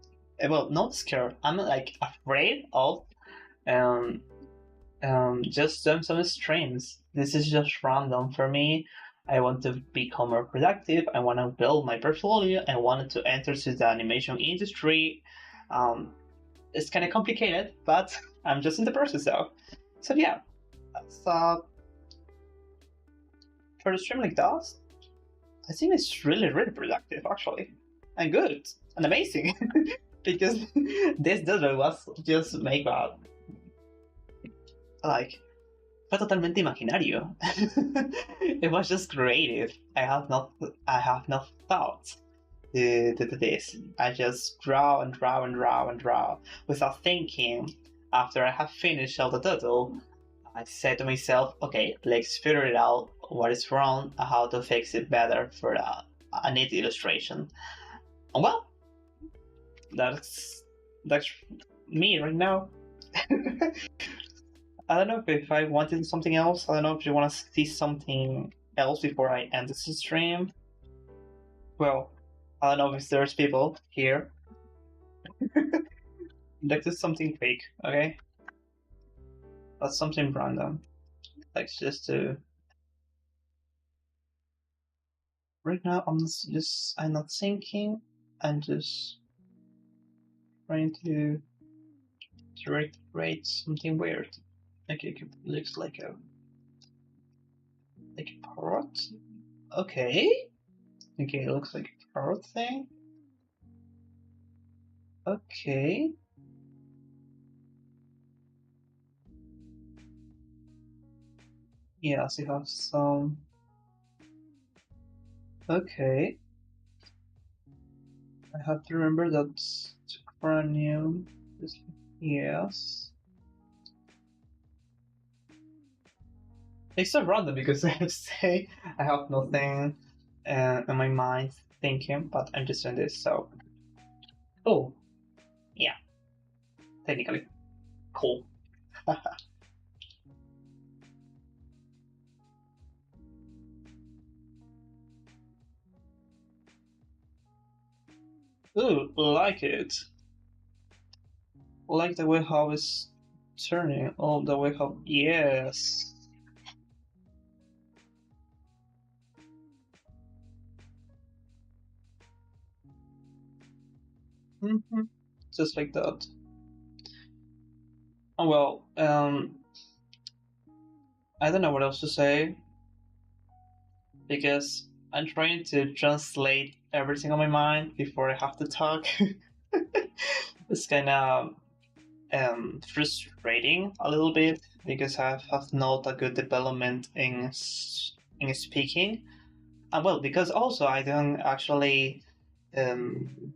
Speaker 1: Well, not scared. I'm like afraid of just doing some streams. This is just random for me. I want to become more productive. I want to build my portfolio. I wanted to enter to the animation industry. It's kind of complicated, but I'm just in the process though. So yeah, that's for the stream like that, I think it's really, really productive actually, and good and amazing. Because this doodle was just made by like fue totalmente imaginario. It was just creative. I have no thought to this. I just draw and draw and draw and draw without thinking. After I have finished all the doodle, I said to myself, okay, let's figure it out what is wrong and how to fix it better for a neat illustration. And well, that's me right now. I don't know if I wanted something else. I don't know if you want to see something else before I end this stream. Well, I don't know if there's people here. Let's do something fake, okay? That's something random. Like just to. Right now, I'm not thinking. I'm just trying to recreate something weird. Okay, it looks like a parrot. Okay, it looks like a parrot thing. Okay. Yes, you have some. Okay. I have to remember that cranium. Yes. It's so random because I say I have nothing in my mind thinking, but I'm just doing this. So, oh, yeah, technically, cool. Ooh, like it. Like the way how it's turning. Oh, the way how. Yes. Mm-hmm. Just like that. Oh, well, I don't know what else to say. Because I'm trying to translate everything on my mind before I have to talk. It's kind of frustrating a little bit because I have not a good development in speaking. And well, because also I don't actually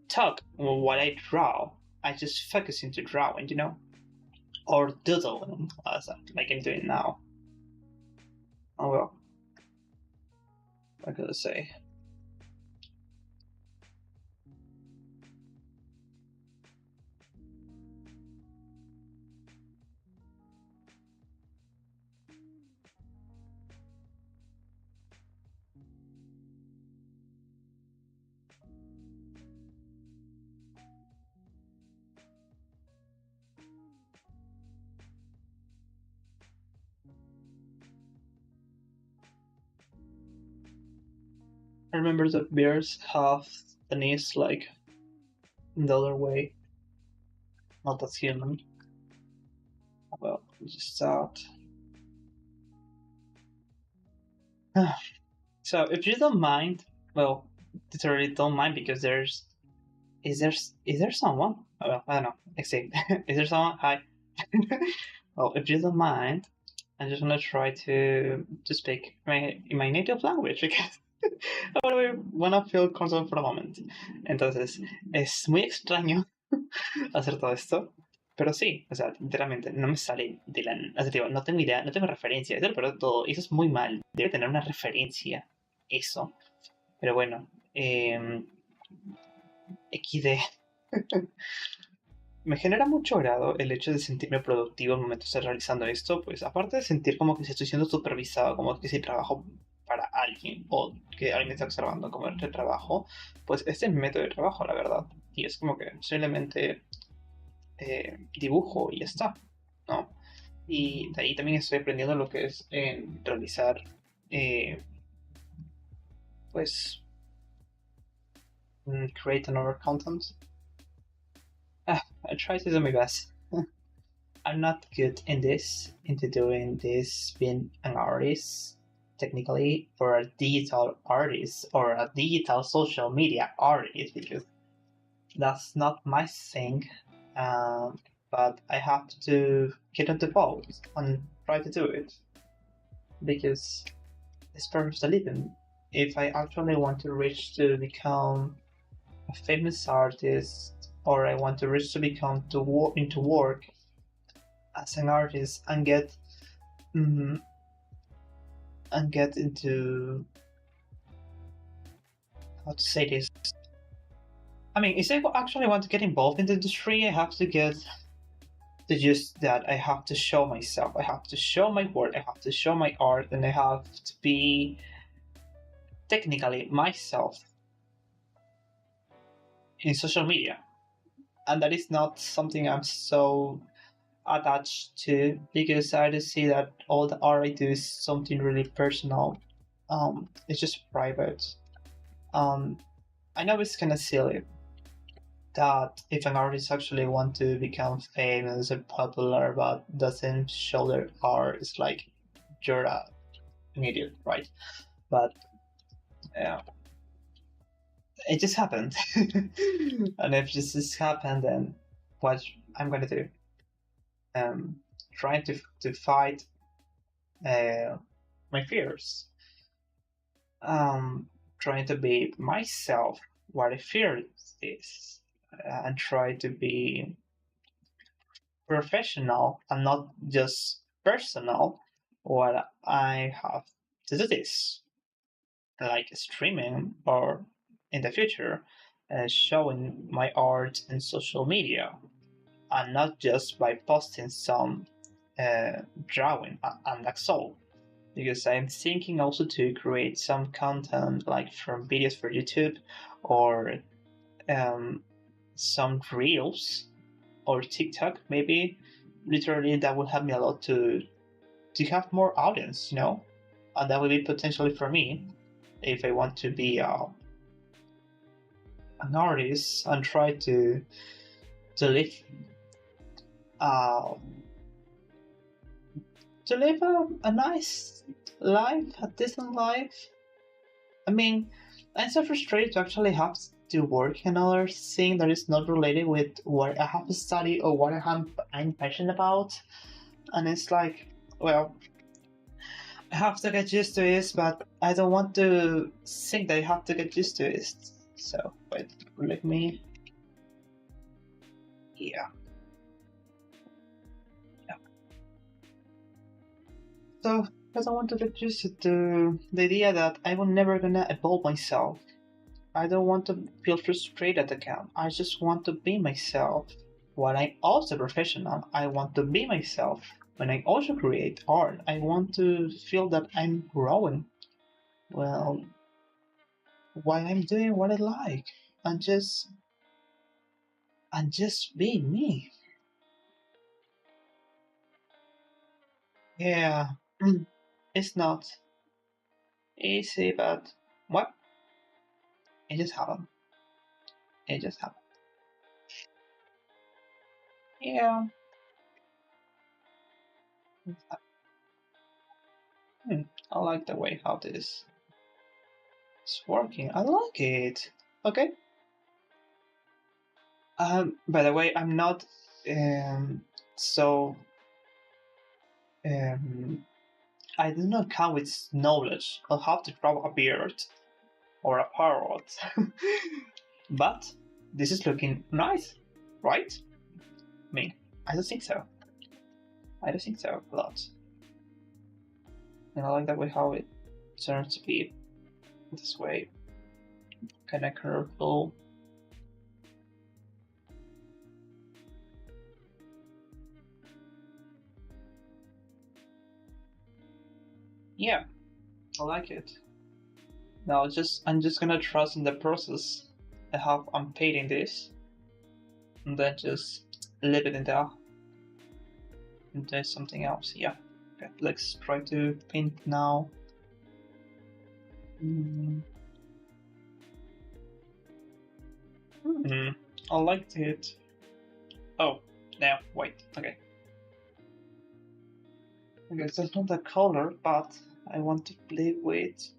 Speaker 1: talk while I draw. I just focus into drawing, or doodling, like I'm doing now. Oh well, what could I say? I remember that bears have the knees like the other way, not as human. Well, just that. So if you don't mind, well, literally don't mind because is there someone? Oh, well, I don't know. Let's see. Is there someone? Hi. Well, if you don't mind, I'm just gonna try to speak in my native language because I wanna feel comfortable for a moment. Entonces, es muy extraño hacer todo esto. Pero sí, o sea, literalmente no me sale de la. O sea, digo, no tengo idea, no tengo referencia. Eso es lo peor de todo. Eso es muy mal. Debe tener una referencia. Eso. Pero bueno. XD. Me genera mucho grado el hecho de sentirme productivo al momento de estar realizando esto, pues aparte de sentir como que si estoy siendo supervisado, como que si trabajo para alguien o que alguien me está observando como el trabajo, pues este es mi método de trabajo, la verdad. Y es como que simplemente dibujo y ya está, ¿no? Y de ahí también estoy aprendiendo lo que es realizar, pues, create another content. I try to do my best. I'm not good into doing this, being an artist, technically, or a digital artist, or a digital social media artist, because that's not my thing. But I have to get on the ball and try to do it, because it's part of the living. If I actually want to reach to become a famous artist, or I want to reach to become into work as an artist and get mm, and get into how to say this. I mean, if I actually want to get involved in the industry, I have to get to just that. I have to show myself. I have to show my work. I have to show my art, and I have to be technically myself in social media. And that is not something I'm so attached to because I just see that all the art I do is something really personal. It's just private. Um, I know it's kind of silly that if an artist actually want to become famous or popular but doesn't show their art, it's like you're an idiot, right? But yeah, it just happened, and if this just happened, then what I'm gonna do? Trying to fight uh, my fears. Um, Trying to be myself, what I fear is, and try to be professional and not just personal. What I have to do this, like streaming or in the future, showing my art in social media, and not just by posting some drawing, and that's all. Because I'm thinking also to create some content like from videos for YouTube or um, some reels or TikTok maybe. Literally, that would help me a lot to have more audience, and that would be potentially for me if I want to be an artist and try to uh, live a nice life, a decent life. I mean, I'm so frustrated to actually have to work another thing that is not related with what I have studied or what I'm passionate about. And it's like, well, I have to get used to this, but I don't want to think that I have to get used to it. So, wait, let me. Yeah. Yeah. So, because I want to get used to the idea that I will never gonna evolve myself. I don't want to feel frustrated again. I just want to be myself. When I'm also professional, I want to be myself. When I also create art, I want to feel that I'm growing. Well, while I'm doing what I like, and just being me. Yeah, it's not easy, but what? It just happened. It just happened. Yeah. I like the way how this is working. I like it. Okay. By the way, I'm not so um, I do not come with knowledge of how to draw a beard or a parrot, but this is looking nice, right? I mean, I don't think so. I don't think so a lot, and I like that way how it turns to be this way, kind of colorful. Yeah, I like it. Now I'm just gonna trust in the process. I'm painting this, and then just leave it in there and do something else. Yeah. Okay, let's try to paint now. Mm. I liked it. Oh, now wait. Okay. Okay, so it's not the color, but I want to play with.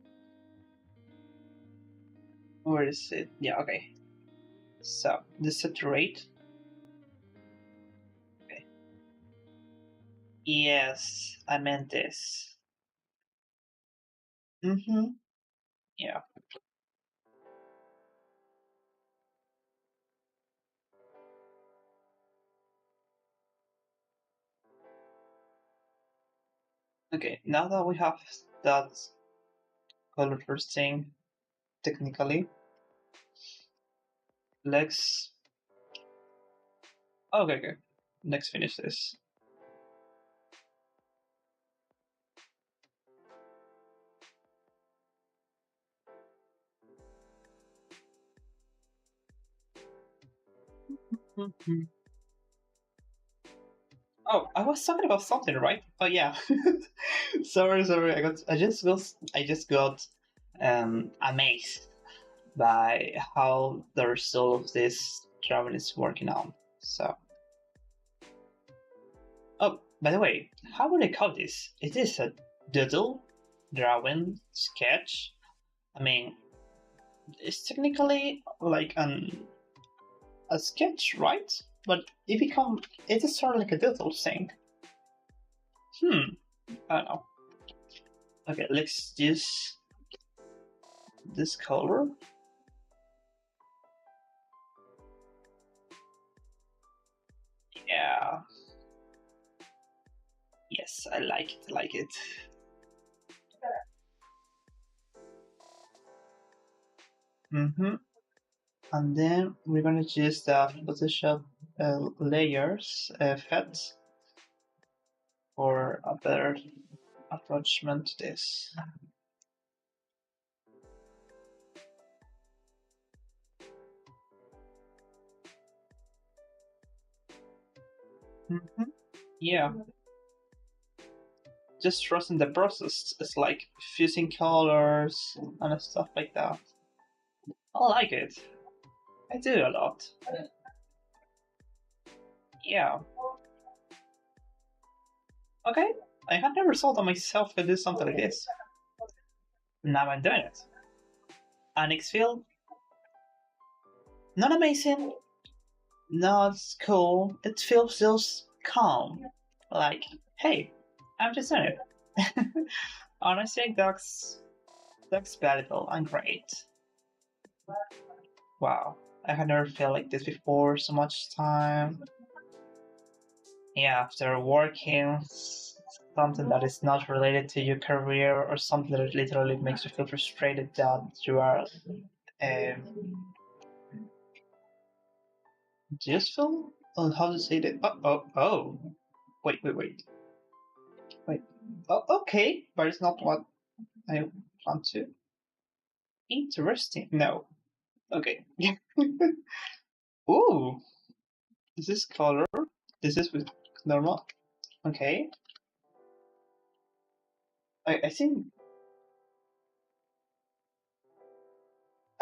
Speaker 1: Where is it? Yeah. Okay. So the saturate. Okay. Yes, I meant this. Mm-hmm. Yeah. Okay, now that we have that color first thing, technically, let's. Okay. Let's finish this. Oh, I was talking about something, right? Oh yeah. sorry. I just got amazed by how the result of this drawing is working on. So, oh, by the way, how would I call this? Is this a doodle, drawing, sketch? I mean, it's technically like a sketch, right? But it is sort of like a doodle thing. I don't know. Okay, let's use this color. Yeah. Yes, I like it. And then we're gonna use the Photoshop layers effect for a better approachment to this. Yeah. Just trusting the process. It's like fusing colors and stuff like that. I like it. I do a lot. Yeah. Okay. I had never thought of myself to do something like this. Now I'm doing it. And it's feel not amazing, not cool. It feels just calm. Like, hey, I'm just doing it. Honestly, that's valuable and great. Wow, I had never felt like this before. So much time. Yeah, after working something that is not related to your career or something that literally makes you feel frustrated that you are useful on how to say that. Oh. Wait. Oh, okay, but it's not what I want to. Interesting. No. Okay. Ooh, is this color? Is this with normal? Okay. I think.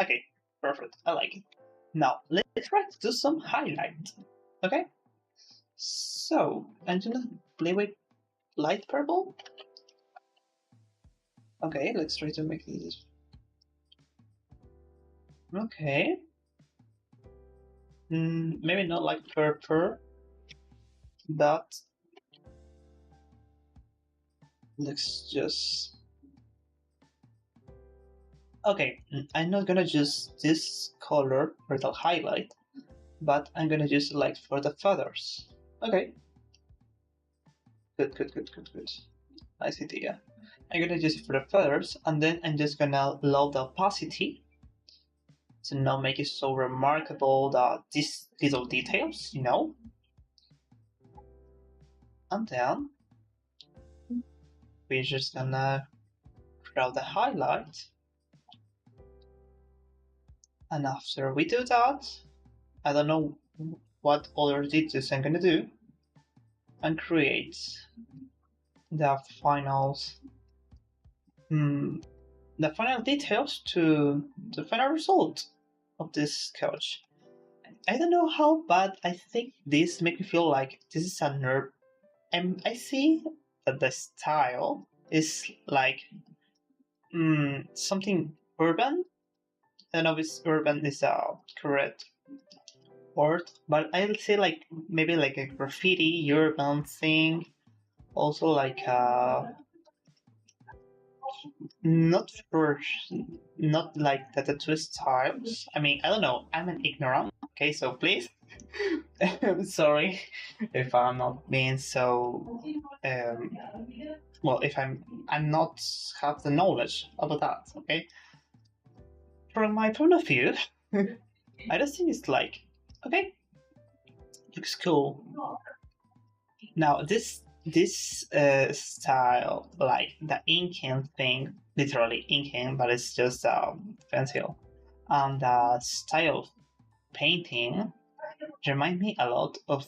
Speaker 1: Okay, perfect. I like it. Now let's try to do some highlight. Okay. So I'm gonna play with light purple. Okay, let's try to make this. Okay. Maybe not like purple, but let's just. Okay, I'm not gonna use this color for the highlight, but I'm gonna use it like for the feathers. Okay. Good. Nice idea. I'm gonna use it for the feathers, and then I'm just gonna load the opacity to not make it so remarkable that these little details, And then we're just gonna draw the highlight. And after we do that, I don't know what other details I'm gonna do, and create the final details to the final result of this couch. I don't know how, but I think this makes me feel like this is a nerd. And I see that the style is like something urban. I don't know if urban is a correct word, but I'll say like maybe like a graffiti urban thing. Also like not for not like the tattoo styles. I mean, I don't know. I'm an ignorant, Okay, so please. I'm sorry if I'm not being so. Well, if I'm not have the knowledge about that. Okay. From my point of view, I just think it's like, okay, looks cool. Now this style, like the inking thing, literally inking, but it's just pencil, and the style of painting remind me a lot of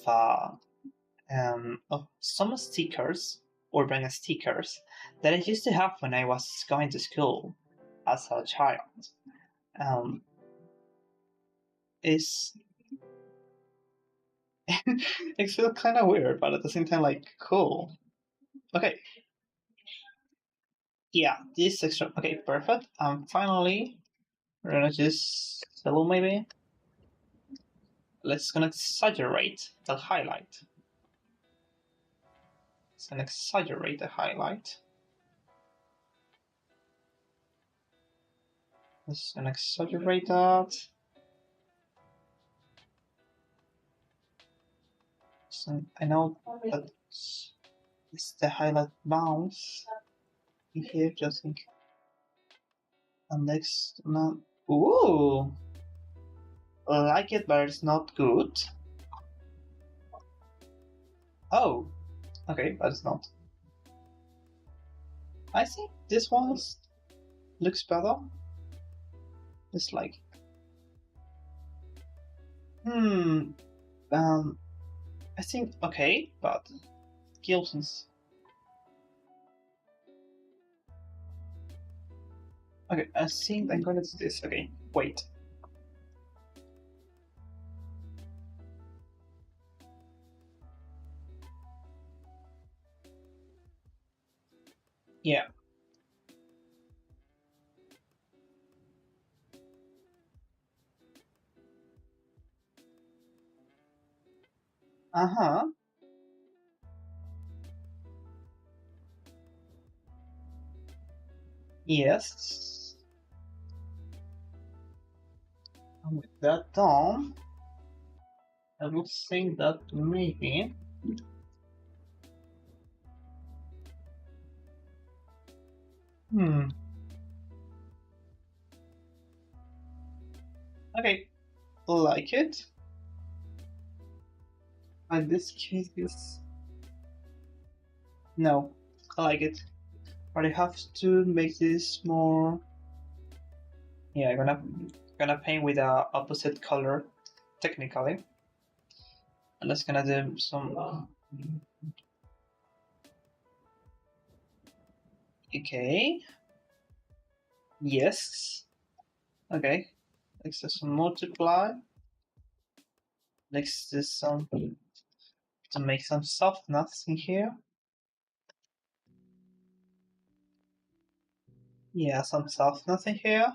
Speaker 1: some stickers, urban stickers, that I used to have when I was going to school as a child. Um, it's it feels kind of weird, but at the same time, like cool. Okay, yeah, this extra. Okay, perfect. Finally, we're gonna just hello maybe. Let's gonna exaggerate the highlight. Let's gonna exaggerate the highlight. Let's gonna exaggerate that. So I know that it's the highlight bounce in here, just think. And next, no. Ooh, I like it, but it's not good. Oh, okay, but it's not. I think this one looks better. It's like, I think okay, but Gilson's. Okay, I think I'm gonna do this. Okay, wait. Yeah. Uh-huh. Yes. And with that done, I would think that maybe. Okay, like it. And this case is no, I like it. But I have to make this more. Yeah, I'm gonna paint with a opposite color, technically. And that's gonna do some. Okay. Yes. Okay. Let's do some multiply. Let's do some to make some softness in here. Yeah, some softness in here.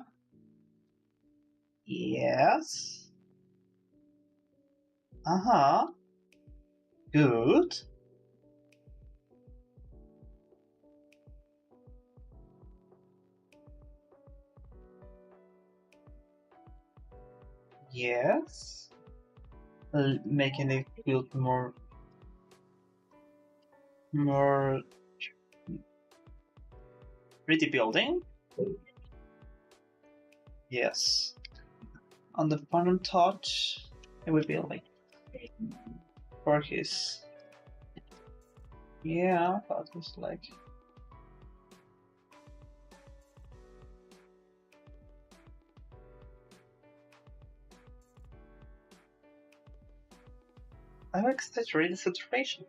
Speaker 1: Yes. Uh-huh. Good. Yes. Making it feel more pretty building. Yes. On the final touch, it would be like for his. Yeah, that was like. I like exaggerate the saturation.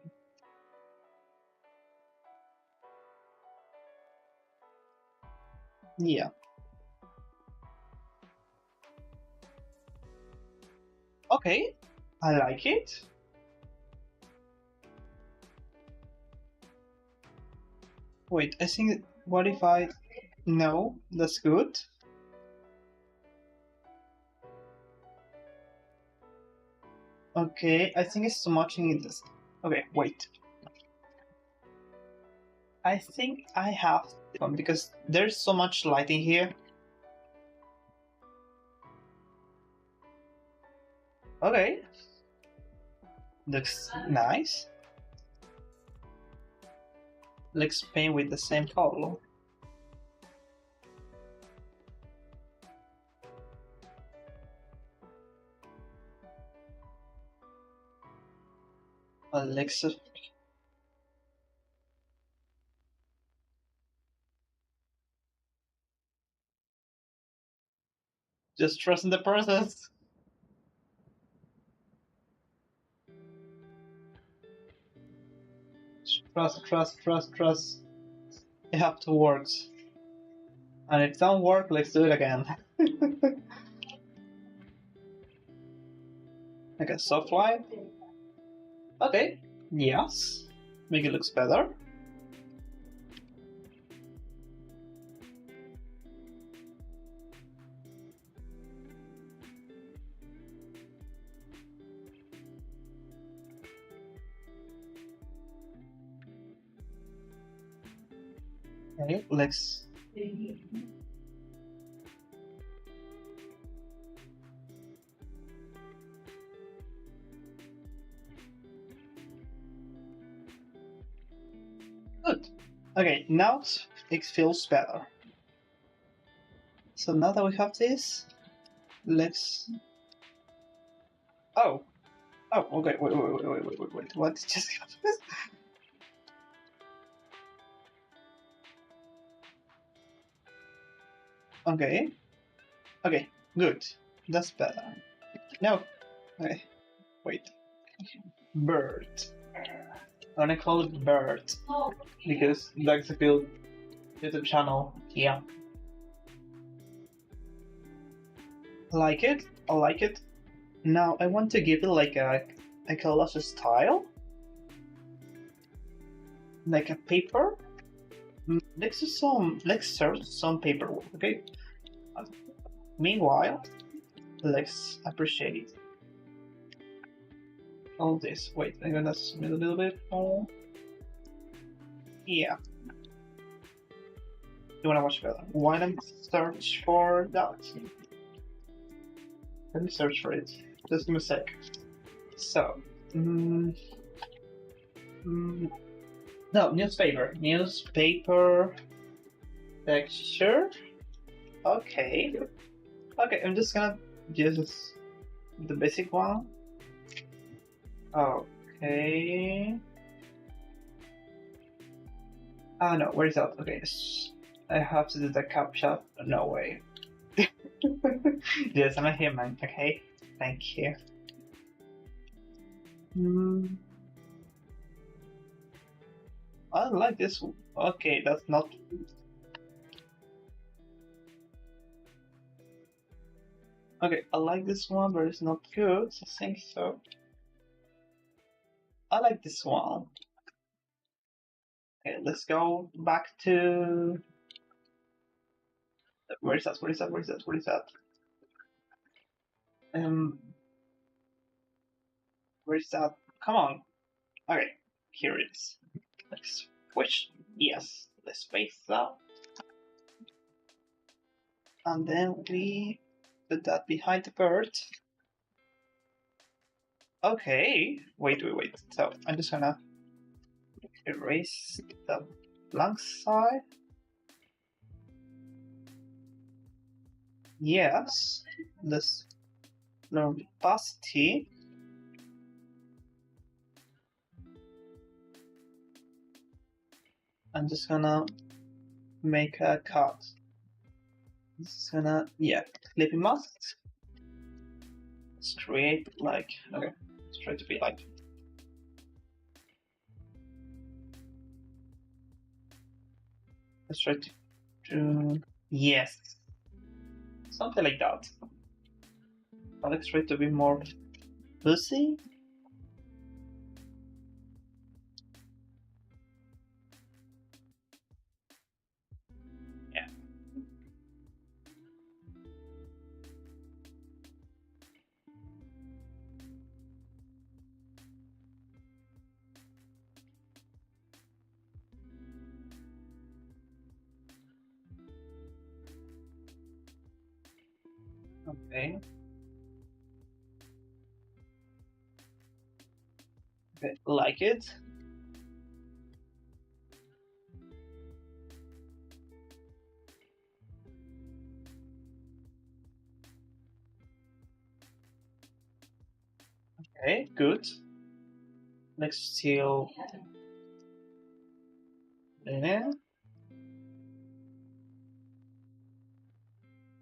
Speaker 1: Yeah. Okay. I like it. Wait, I think. What if I. No, that's good. Okay, I think it's too much in this. Okay, wait. I think I have this one because there's so much lighting here. Okay. Looks nice. Looks paint with the same color. Alexa. Just trust in the process. Trust. It have to work. And if it don't work, let's do it again. Okay, soft light. Okay, yes. Make it looks better. Okay, let's. Good. Okay, now it feels better. So now that we have this, let's. Oh. Oh, okay. Wait. What just happened? Okay. Okay, good. That's better. No. Okay. Wait. Bird. I'm gonna call it Bird. Because that's a good YouTube channel. Yeah. I like it. Now I want to give it like a collage style. Like a paper. Let's search some paperwork, okay? Meanwhile, let's appreciate all this. Wait, I'm gonna submit a little bit more. Yeah. You wanna watch better? Why don't search for that? Let me search for it. Just give me a sec. So, no, newspaper. Newspaper texture. Okay. Okay, I'm just gonna use the basic one. Okay. Ah, no, where is that? Okay, I have to do the captcha. No way. Yes, I'm a human, okay? Thank you. I like this one. Okay, that's not. Okay, I like this one, but it's not good. I think so. I like this one. Okay, let's go back to. Where is that? Where is that? Come on. Okay, here it is. Let's switch. Yes, let's space that. And then we put that behind the bird. Okay, wait. So I'm just gonna erase the blank side. Yes, let's learn opacity. I'm just gonna make a cut. Just gonna, yeah, flippy mask. Let's create like, okay, let's try to be like. Let's try to yes, something like that. Let's try to be more pussy. Yeah. Okay. Okay, like it. Okay, good. Let's still then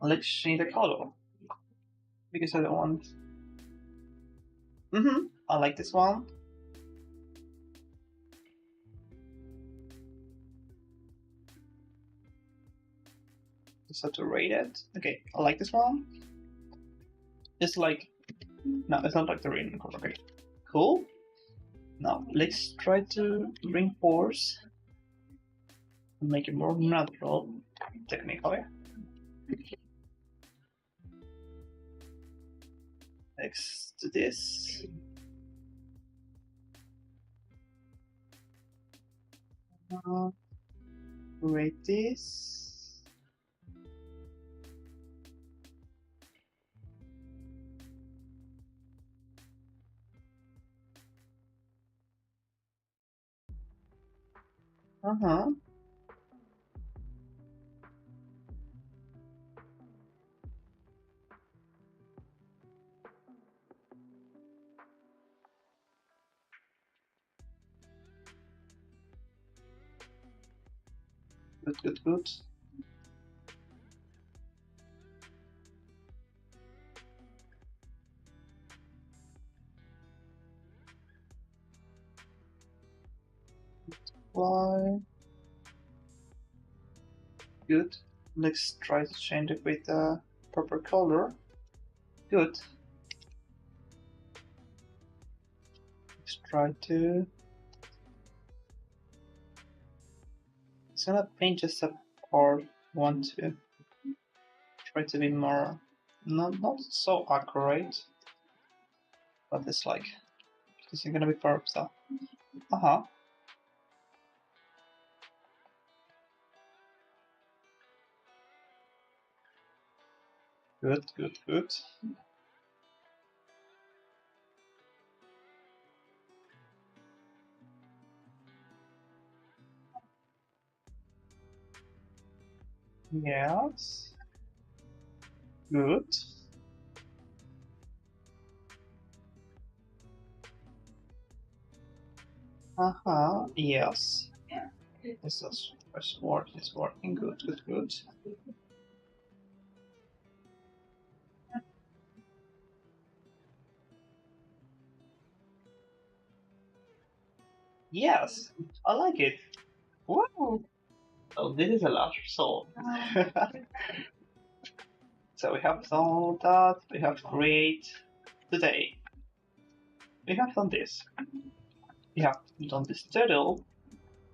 Speaker 1: let's change the color because I don't want. I like this one. Saturated. Okay, I like this one. It's like no, it's not like the rain color. Okay, cool. Now let's try to bring pores and make it more natural, technically. Next to this. Create this. Uh-huh. Good, good, good. Why? Good. Let's try to change it with the proper color. Good. Let's try to. It's gonna paint just a part. Want to try to be more not so accurate, but it's like this is gonna be part of stuff. Uh-huh. Good, good, good. Yes. Good. Uh-huh. Yes. This is it's working. Good, good, good. Yes. I like it. Wow. So this is a large result. So we have done that, we have create today. We have done this. We have done this tutorial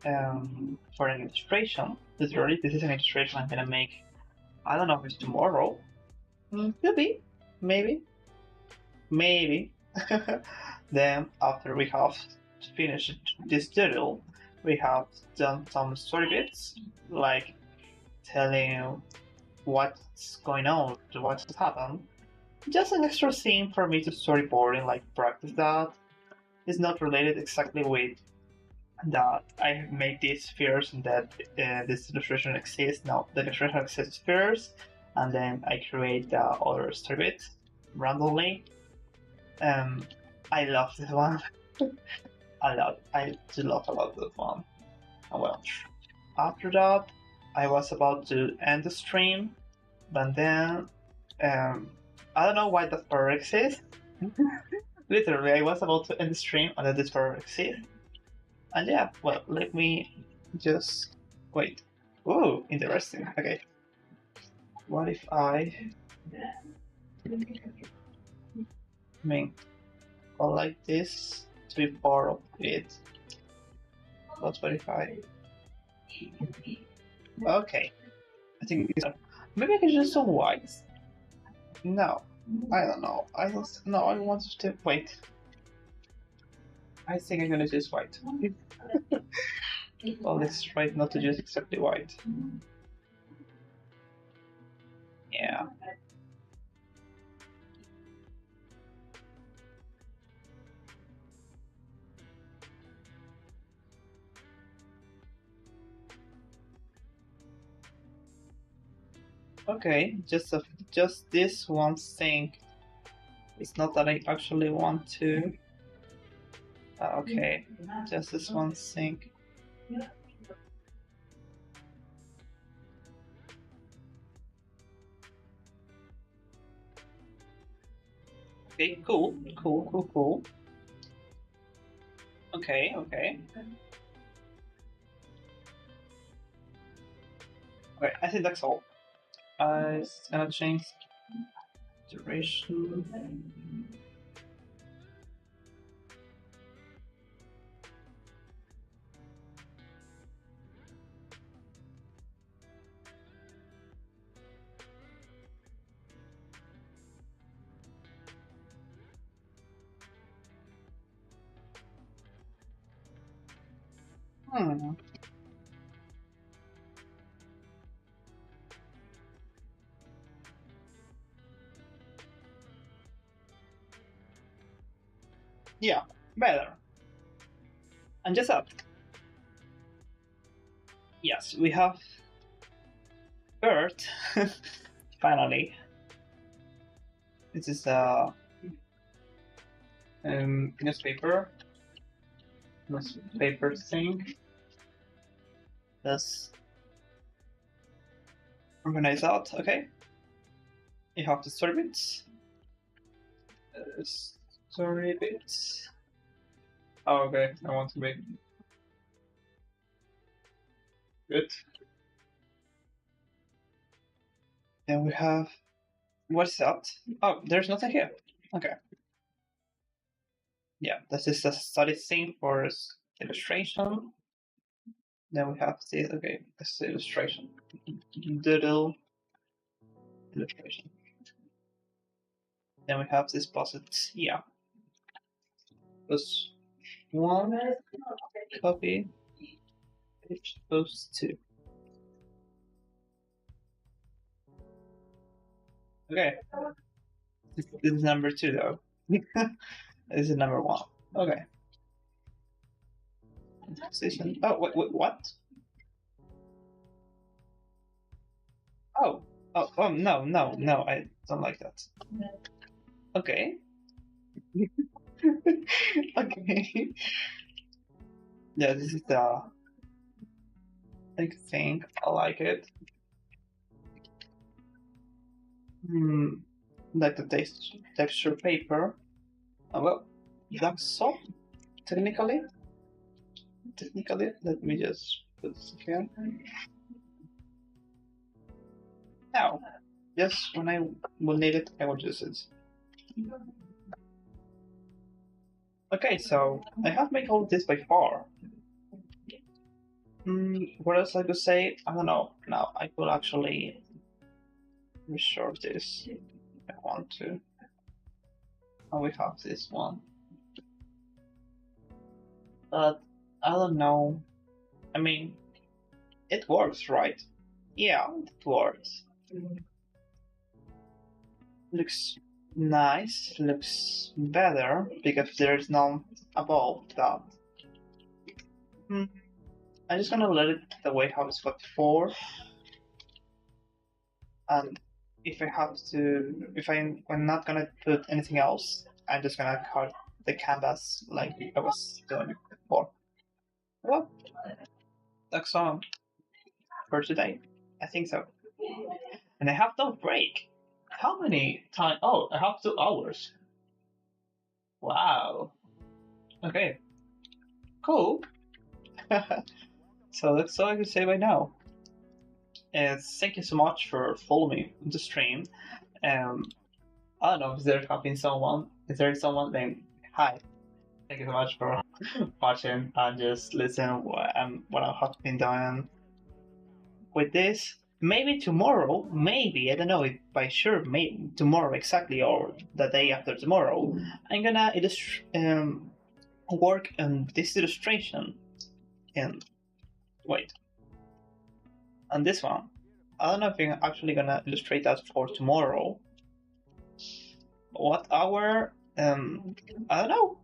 Speaker 1: for an illustration. Literally, this is an illustration I'm gonna make. I don't know if it's tomorrow. Could be. Maybe. Maybe. Then after we have finished this tutorial, we have done some story bits, like telling what's going on, what's happened. Just an extra scene for me to storyboard and like practice that. It's not related exactly with that I have made these spheres and that this illustration exists. No, the illustration exists first, and then I create the other story bit randomly. I love this one. I do love a lot this one. And well, after that, I was about to end the stream, but then I don't know why that error exists. Literally, I was about to end the stream and then this error exists. And yeah, well, let me just wait. Ooh, interesting. Okay. What if I go like this to be part of it? What if I? Okay. I think it's maybe I can just do white. No, I don't know. I don't. No, I want to wait. I think I'm gonna choose white. Well, let's try not to choose exactly white. Yeah. Okay, just this one thing. It's not that I actually want to. Okay, just this one thing. Okay, cool. Okay. Okay, I think that's all. It's gonna change duration. Hmm. Yeah, better. And just up. Yes, we have Earth. Finally. This is a newspaper thing. Let's organize out. Okay. You have the story bits. Story bits. Oh, okay. I want to make good. Then we have what's that? Oh, there's nothing here. Okay. Yeah, this is the study thing for illustration. Then we have the okay, this is illustration. Doodle illustration. Then we have this posit. Yeah. Plus one copy. Page plus two. Okay. This is number two though. This is number one. Okay. Taxation. Oh wait, what? Oh. Oh, no, I don't like that. Okay. Okay. Yeah, this is the big thing. I like it. Like the texture paper. Well, that's so technically. Let me just put this here. Now, just when I will need it, I will use it. Okay, so I have made all of this by far. What else I could say? I don't know. Now I could actually reshort this if I want to. And we have this one. But I don't know. I mean, it works, right? Yeah, it works. Looks nice, looks better because there's none above that. I'm just gonna let it the way how it's got before. And if I have to, if I'm not gonna put anything else, I'm just gonna cut the canvas like I was doing before. Well, that's all for today. I think so. And I have no break. How many time? Oh, I have 2 hours. Wow. Okay. Cool. So that's all I can say right now. And thank you so much for following me on the stream. I don't know if there have been someone. If there is someone, then hi. Thank you so much for watching and just listen what I have been doing with this. Maybe tomorrow, maybe I don't know if by sure, maybe tomorrow exactly or the day after tomorrow, I'm gonna work on this illustration. And wait, on this one, I don't know if I'm actually gonna illustrate that for tomorrow. What hour? I don't know.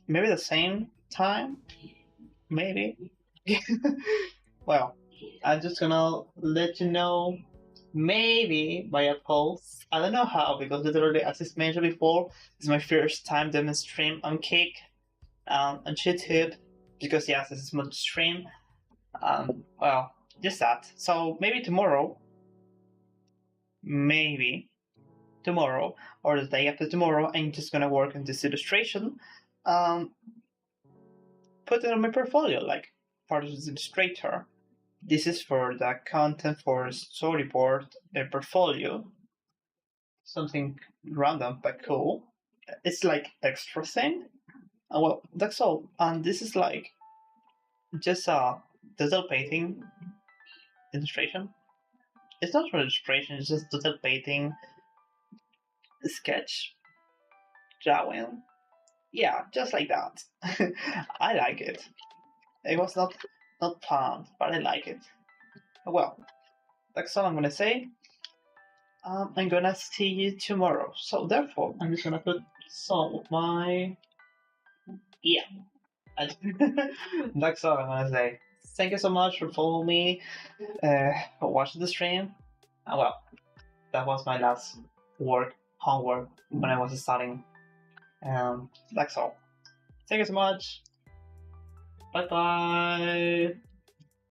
Speaker 1: Maybe the same time. Maybe. Well, I'm just gonna let you know maybe by a post. I don't know how, because literally, as I mentioned before, this is my first time doing a stream on Kick, on YouTube, because yes, this is my stream. Well, just that. So maybe tomorrow, or the day after tomorrow, I'm just gonna work on this illustration, um, put it on my portfolio, like part of the illustrator. This is for the content for storyboard portfolio. Something random but cool. It's like extra thing. Well, that's all. And this is like just a digital painting illustration. It's not for illustration, it's just digital painting sketch drawing. Yeah, just like that. I like it. It was not planned, but I like it. Well, that's all I'm gonna say. I'm gonna see you tomorrow. So therefore, I'm just gonna put some of my that's all I'm gonna say. Thank you so much for following me, for watching the stream. Well, that was my last homework when I was studying. That's all. Thank you so much. Bye bye.